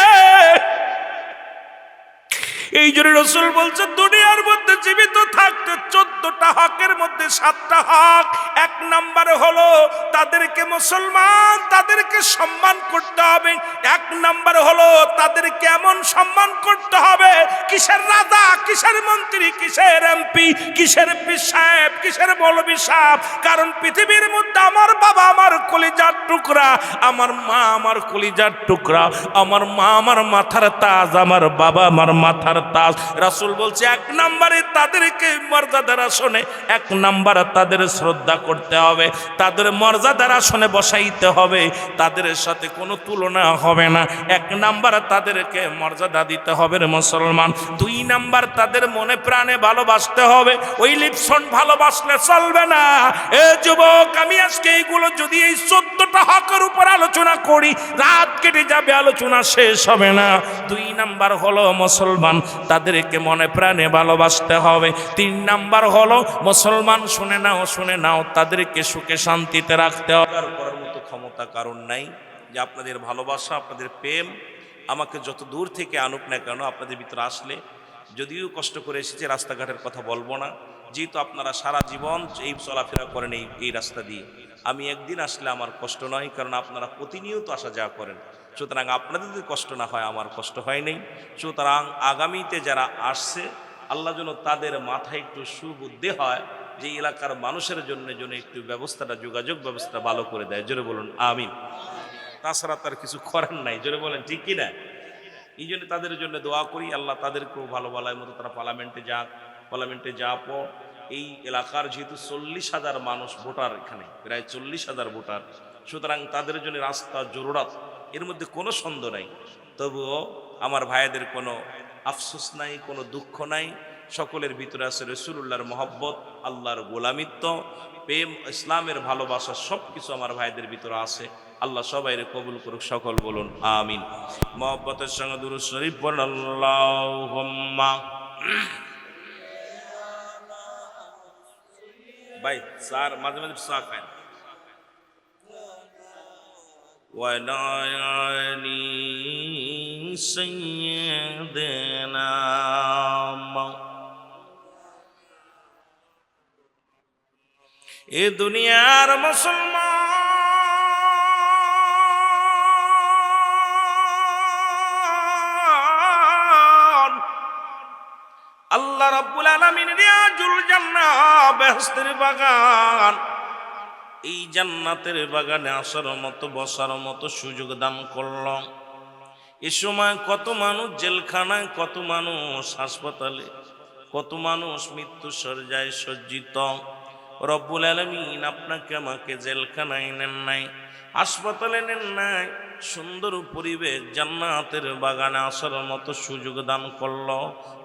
এই জন্য রাসূল বলছে, দুনিয়ার মধ্যে জীবিত থাকতে 14টা হকের মধ্যে 7টা হক। 1 নম্বরে হলো তাদেরকে মুসলমান, তাদেরকে সম্মান করতে হবে। 1 নম্বরে হলো তাদেরকে এমন সম্মান করতে হবে, কিসের রাজা, কিসের মন্ত্রী, কিসের এমপি, কিসের পীর সাহেব, কিসের মৌলভী সাহেব। কারণ পৃথিবীর মধ্যে আমার বাবা আমার কলিজার টুকরা, আমার মা আমার কলিজার টুকরা, আমার মা আমার মাথার তাজ, আমার বাবা আমার মাথার তাজ। রাসূল বলছে 1 নম্বরে তাদেরকে মর্যাদার আসনে, 1 নম্বর তাদের শ্রদ্ধা করতে হবে, তাদের মর্যাদার আসনে বসাইতে হবে, তাদের সাথে কোনো তুলনা হবে না। 1 নম্বর তাদেরকে মর্যাদা দিতে হবে রে মুসলমান। 2 নম্বর তাদের মনে প্রাণে ভালোবাসতে হবে। ওই লিপসন ভালোবাসলে চলবে না। এ যুবক, আমি আজকে এইগুলো যদি এই 14টা হকের উপর আলোচনা করি, রাত কেটে যাবে, আলোচনা শেষ হবে না। 2 নম্বর হলো মুসলমান, তাদেরকে মনে প্রাণে ভালোবাসতে হবে। 3 নম্বর হলো মুসলমান, শুনে নাও, শুনে নাও, তাদেরকে সুখে শান্তিতে রাখতে হবে। আর করার মতো ক্ষমতা কারণ নাই যে আপনাদের ভালোবাসা, আপনাদের প্রেম আমাকে যত দূর থেকে আনুক না কেন, আপনাদের ভিতরে আসলে, যদিও কষ্ট করে এসেছে, রাস্তাঘাটের কথা বলবো না, যেহেতু আপনারা সারা জীবন এই চলাফেরা করেন এই রাস্তা দিয়ে, আমি একদিন আসলে আমার কষ্ট নয়, কারণ আপনারা প্রতিনিয়ত আসা যাওয়া করেন। সুতরাং আপনাদের যদি কষ্ট না হয়, আমার কষ্ট হয় নাই। সুতরাং আগামীতে যারা আসছে, আল্লাহ যেন তাদের মাথায় একটু সুবুদ্ধি হয়, যে এলাকার মানুষের জন্য একটু ব্যবস্থাটা, যোগাযোগ ব্যবস্থা ভালো করে দেয়। জোরে বলুন আমিন। তাছাড়া তার কিছু করার নাই। জোরে বলেন ঠিক কিনা? এই জন্য তাদের জন্য দোয়া করি, আল্লাহ তাদেরকেও ভালো ভালোর মতো তারা পার্লামেন্টে যাওয়ার পর এই এলাকার যেহেতু 40,000 মানুষ ভোটার, এখানে প্রায় 40,000 ভোটার, সুতরাং তাদের জন্য রাস্তা জরুরত, এর মধ্যে কোনো সন্দেহ নাই। তবুও আমার ভাইদের কোনো আফসোস নাই, কোনো দুঃখ নাই। সকলের ভিতরে আছে রাসূলুল্লাহর মহব্বত, আল্লাহর গোলামিত্ব, প্রেম, ইসলামের ভালোবাসা, সব কিছু আমার ভাইদের ভিতরে আছে। আল্লাহ সবাইরে কবুল করুক, সকল বলুন আমিন। মহব্বতের সঙ্গে দুরূদ শরীফ পড়ুন আল্লাহুম্মা। ভাই স্যার মাঝে মাঝে চা খায়। وعلى آل سيدنا এ দুনিয়ার মুসলমান, আল্লাহ রাব্বুল আলামিন রিয়াজুল জান্নাহ, বেহেশতের বাগান, এই জান্নাতের বাগানে আসার মতো, বসার মতো সুযোগ দান করল। এ সময় কত মানুষ জেলখানায়, কত মানুষ হাসপাতালে, কত মানুষ মৃত্যু শয্যায় সজ্জিত। রব্বুল আলামিন আপনাকে আমাকে জেলখানায় নেন নাই, হাসপাতালে নেন নাই, সুন্দর পরিবেশ জান্নাতের বাগানে আসার মতো সুযোগ দান করল।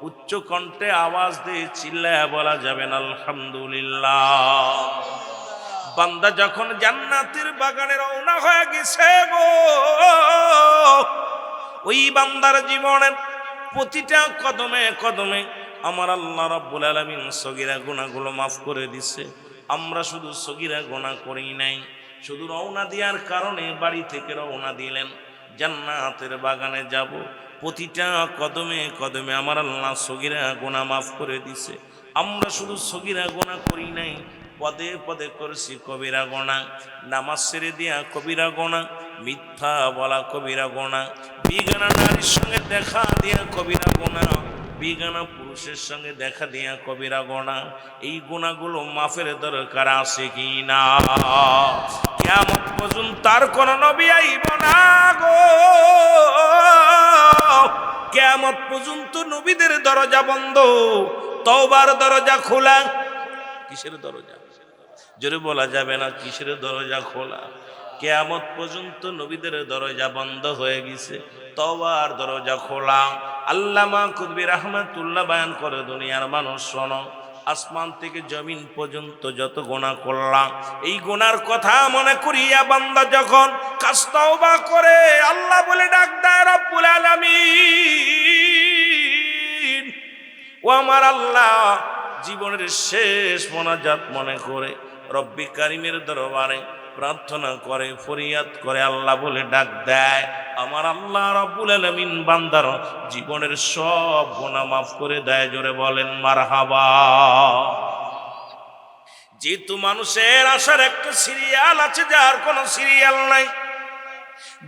উচ্চ কণ্ঠে আওয়াজ দিয়ে চিল্লায় বলা যাবেন আলহামদুলিল্লাহ। বান্দা যখন জান্নাতের বাগানে রওনা হয়ে গেছে গো, ওই বান্দার জীবনের প্রতিটা কদমে কদমে আমার আল্লাহ রাব্বুল আলামিন সগীরা গুনাহগুলো মাফ করে দিছে। আমরা শুধু সগীরা গুনাহ করি নাই, শুধু রওনা দেওয়ার কারণে বাড়ি থেকে রওনা দিলেন, জান্নাতের বাগানে যাব, প্রতিটা কদমে কদমে আমার আল্লাহ সগীরা গুনাহ মাফ করে দিছে। আমরা শুধু সগীরা গুনাহ করি নাই, পদে পদে করছি কবিরা গোনা, নামাজ ছেড়ে দিয়া কবিরা গোনা, মিথ্যা বলা কবিরা গোনা, বিগানা নারীর সঙ্গে দেখা দিয়া কবিরা গোনা, বিগানা পুরুষের সঙ্গে দেখা দিয়া কবিরা গোনা। এই গুনাহগুলো মাফের দরকার আছে কি না? কিয়ামত পর্যন্ত তার কোন নবী আইব না গো, কিয়ামত পর্যন্ত নবীদের দরজা বন্ধ, তওবার দরজা খোলা। কিসের দরজা? জোরে বলা যাবে না, কিসের দরজা খোলা? কিয়ামত পর্যন্ত নবীদের দরজা বন্ধ হয়ে গেছে, তওবার দরজা খোলা। আল্লামা কুতুবী রাহমাতুল্লাহ বয়ান করে, দুনিয়ার মানুষ শোনো, আসমান থেকে জমিন পর্যন্ত যত গুনাহ করলাম, এই গুনার কথা মনে করিয়া বান্দা যখন কাজ তওবা করে, আল্লাহ বলে ডাক দেয় রব্বুল আলামিন, ও আমার আল্লাহ, জীবনের শেষ মোনাজাত মনে করে রব্বি কারিমের দরবারে প্রার্থনা করে, ফরিয়াদ করে, আল্লাহ বলে ডাক দেয়, আমার আল্লাহ রাব্বুল আলামিন বান্দার জীবনের সব গুনাহ মাফ করে দেয়। জোরে বলেন মারহাবা। যেহেতু মানুষের আসার একটা সিরিয়াল আছে, যার কোনো সিরিয়াল নাই।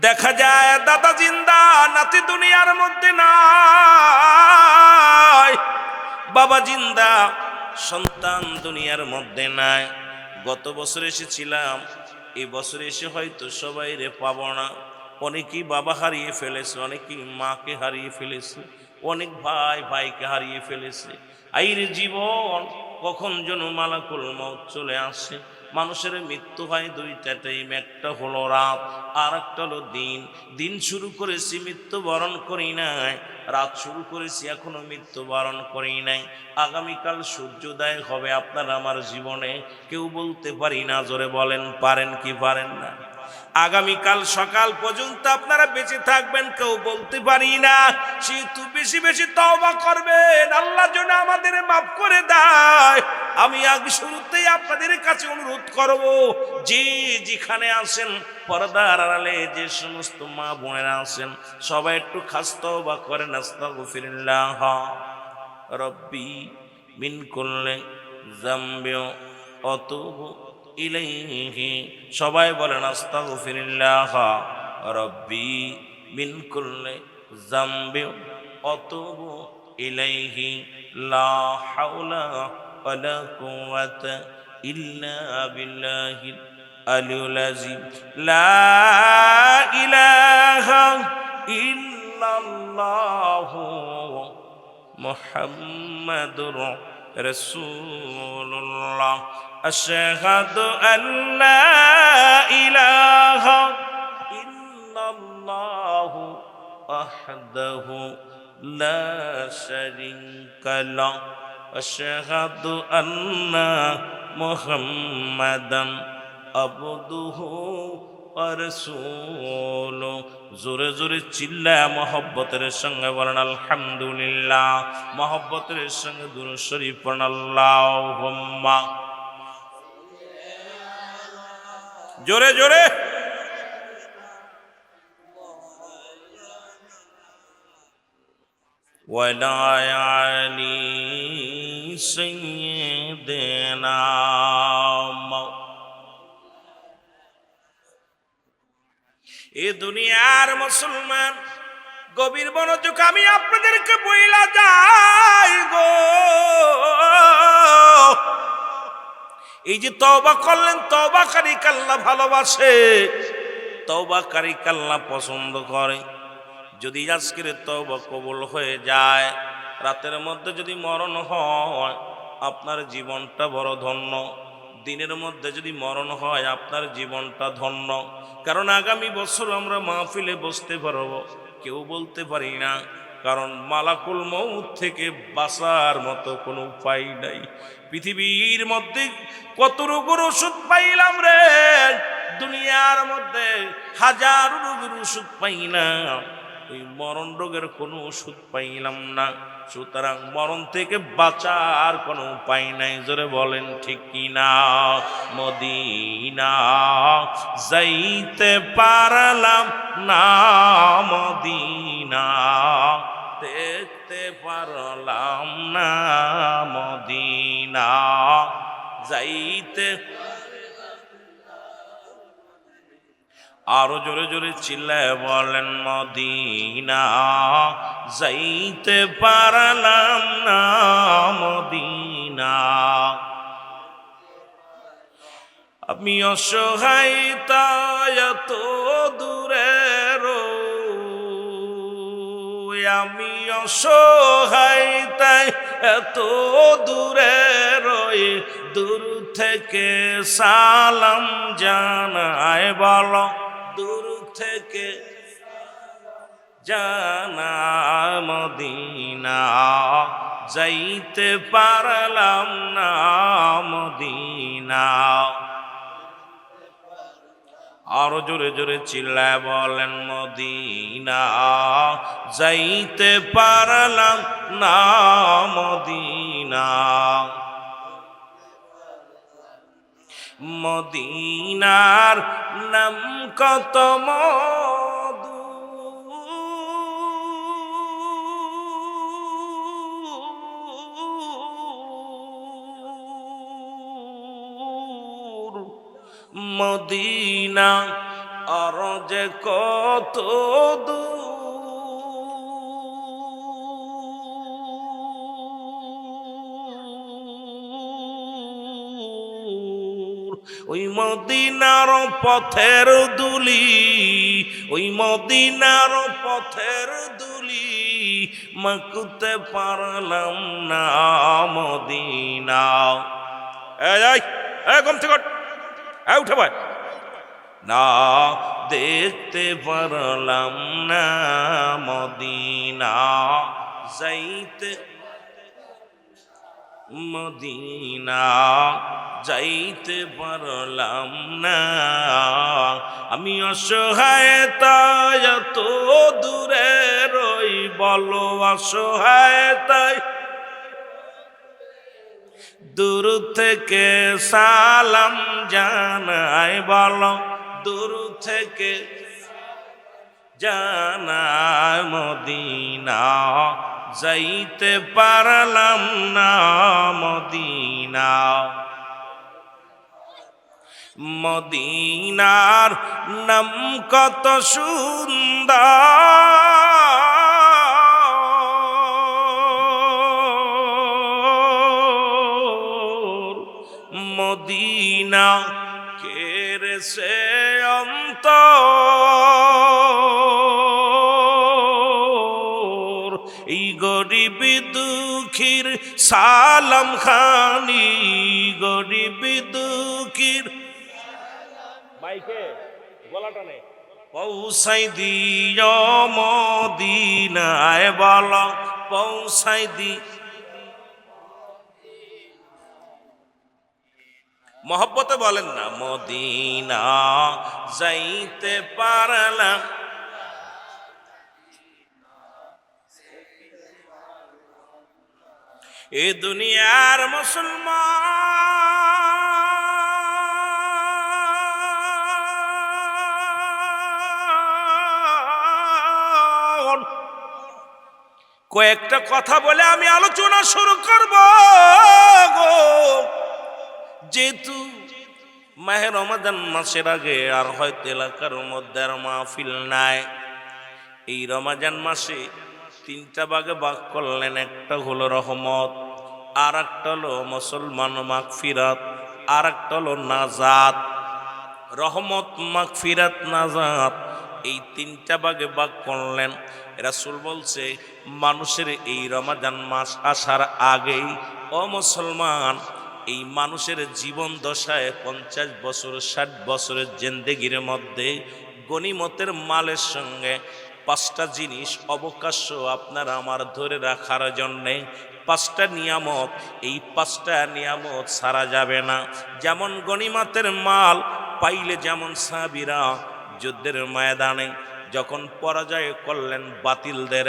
দেখা যায় দাদা জিন্দা, নাতি দুনিয়ার মধ্যে নাই, বাবা জিন্দা, সন্তান দুনিয়ার মধ্যে নাই। গত বছর এসেছিলাম, এই বছর এসে হয়তো সবাই রে পাবো না। অনেকেই বাবা হারিয়ে ফেলেছে, অনেকেই মাকে হারিয়ে ফেলেছে, অনেক ভাই ভাইকে হারিয়ে ফেলেছে। আইরে জীবন কখন যেন মালাকুল মউত চলে আসে। মানুষের মৃত্যু হয় দুইটা টাইম, একটা হলো রাত, আর একটা হলো দিন। দিন শুরু করেছি, মৃত্যুবরণ করি নাই। রাত শুরু করেছি, এখনো মৃত্যুবরণ করি নাই। আগামীকাল সূর্যোদয় হবে আপনার আমার জীবনে, কেউ বলতে পারি না। জোরে বলেন পারেন কি পারেন না? আগামীকাল সকাল পর্যন্ত আপনারা বেঁচে থাকবেন, কেউ বলতে পারি না। সেহেতু বেশি বেশি তওবা করবেন, আল্লাহ যেন আমাদের মাফ করে দেয়। আমি আগে শুরুতেই আপনাদের কাছে অনুরোধ করব, যে যেখানে আছেন পর্দার আড়ালে যে সমস্ত মা বোনেরা আছেন, সবাই একটু খাস তওবা করেন। আস্তাগফিরুল্লাহ রব্বি মিন কুল্লি যামবি ওয়া আতুবু ইলাইহি। সবাই বলেন আস্তাগফিরুল্লাহ রব্বি মিন কুল্লি যামবি ওয়া আতুবু ইলাইহি, লা হাওলা ولا قوة إلا بالله العلي العظيم لا إله إلا الله محمد رسول الله أشهد أن لا إله إلا الله وحده لا شريك له أشهد أن محمدا عبده ورسوله জোরে জোরে চিল্লা মহব্বতের সঙ্গে বলেন আলহামদুলিল্লাহ মহব্বতের সঙ্গে দুরূদ শরীফ পড়েন আল্লাহুম্মা জোরে জোরে ওয়ালা আলি সাইয়্যিদিনা এ দুনিয়ার মুসলমান গভীর মনোযোগ আমি আপনাদেরকে বইলা যাই গো এই যে তওবা করলেন তওবাকারীকে আল্লাহ ভালোবাসে তওবাকারীকে আল্লাহ পছন্দ করে যদি আজকের তওবা কবুল হয়ে যায় রাতের মধ্যে যদি মরণ হয় আপনার জীবনটা বড় ধন্য দিনের মধ্যে যদি মরণ হয় আপনার জীবনটা ধন্য কারণ আগামী বছর আমরা মাহফিলে বসতে পারবো কেউ বলতে পারি না কারণ মালাকুল মউত থেকে বাঁচার মতো কোনো উপায় নাই পৃথিবীর মধ্যে কত রোগের ওষুধ পাইলাম রে দুনিয়ার মধ্যে হাজার রোগের ওষুধ পাই না ওই মরণ রোগের কোনো ওষুধ পাইলাম না সুতরাং মরণ থেকে বাঁচার কোনো উপায় নাই জোরে বলেন ঠিক কিনা মদিনা যাইতে পারলাম না মদিনা দেখতে পারলাম না মদিনা যাইতে আরো জোরে জোরে চিল্লায় বলেন মদিনা যাইতে পারলাম না মদিনা আমি অসহায় তাই এত দূরে রই আমি অসহায় তাই এত দূরে রই দূর থেকে সালাম জানায় বলো দূর থেকে জানায় মদিনা যাইতে পারলাম না মদিনা আরো জোরে জোরে চিল্লায় বলেন মদিনা যাইতে পারলাম না মদিনা মদিনার নাম কত মধু মদিনা আর যে কত ওই মদিনার পথের দুলি ওই মদিনার পথের দুলি মাকুতে পারলাম না মদিনা কম থেকে উঠে ভাই না দেখতে পারলাম না মদিনা যাইতে মদিনা যাইতে পারলাম না আমি অসহায় তাই এত দূরে রই বলো অসহায় তাই দূর থেকে সালাম জানাই বলো দূর থেকে জানাই মদিনা যাইতে পারলাম না মদিনা মদিনার নাম কত সুন্দর না কেড়েছে অন্তর, এই গরিব দুঃখীর সালাম খানি, গরিব দুঃখীর মাইকে গলাটা নে পৌঁছাই দিও মদিনায়, বলো পৌঁছাই দি। মহব্বতে বলেন না মদিনা যাইতে পারলাম। এ দুনিয়ার মুসলমান, কয়েকটা কথা বলে আমি আলোচনা শুরু করব গো। যেহেতু মাহে রমাদান মাসের আগে আর হয়তো এলাকার মধ্যে আর মাহফিল নাই, এই রমাজান মাসে তিনটা ভাগে ভাগ করলেন। একটা হলো রহমত, আর একটা হলো মুসলমান মাগফিরাত, আর একটা হলো নাজাত। রহমত, মাগফিরাত, নাজাত, এই তিনটা ভাগে ভাগ করলেন। রাসূল বলছে মানুষের এই রমাজান মাস আসার আগেই ও মুসলমান, এই মানুষের জীবন দশায় 50 বছর 60 বছরের জিন্দেগির মধ্যে গনিমতের মালের সঙ্গে 5টা জিনিস অবকাশ্য আপনার আমার ধরে রাখার জন্যে। 5টা নিয়ামত, এই 5টা নিয়ামত ছাড়া যাবে না। যেমন গনিমতের মাল পাইলে, যেমন সাহাবীরা যুদ্ধের ময়দানে যখন পরাজয় করলেন বাতিলদের,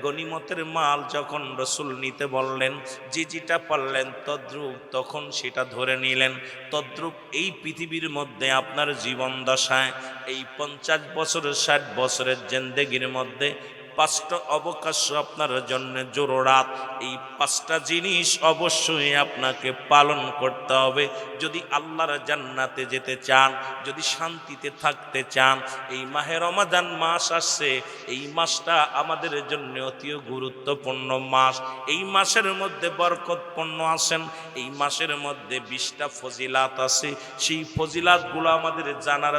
গনিমতের মাল যখন রসুল নিতে বললেন, যে যেটা পারলেন তদ্রূপ তখন সেটা ধরে নিলেন। তদ্রূপ এই পৃথিবীর মধ্যে আপনার জীবন দশায় এই 50 বছর 60 বছরের জিন্দেগির মধ্যে 5টা অবকাশ্য আপনার জন্য জরুরাত। এই 5টা জিনিস অবশ্যই আপনাকে পালন করতে হবে যদি আল্লাহর জান্নাতে যেতে চান, যদি শান্তিতে থাকতে চান। এই মাহে রমাদান মাস আসছে, এই মাসটা আমাদের জন্য অতি গুরুত্বপূর্ণ মাস। এই মাসের মধ্যে বরকতপূর্ণ আছেন, এই মাসের মধ্যে 20টা ফজিলাত আছে। সেই ফজিলাতগুলো আমাদের জানার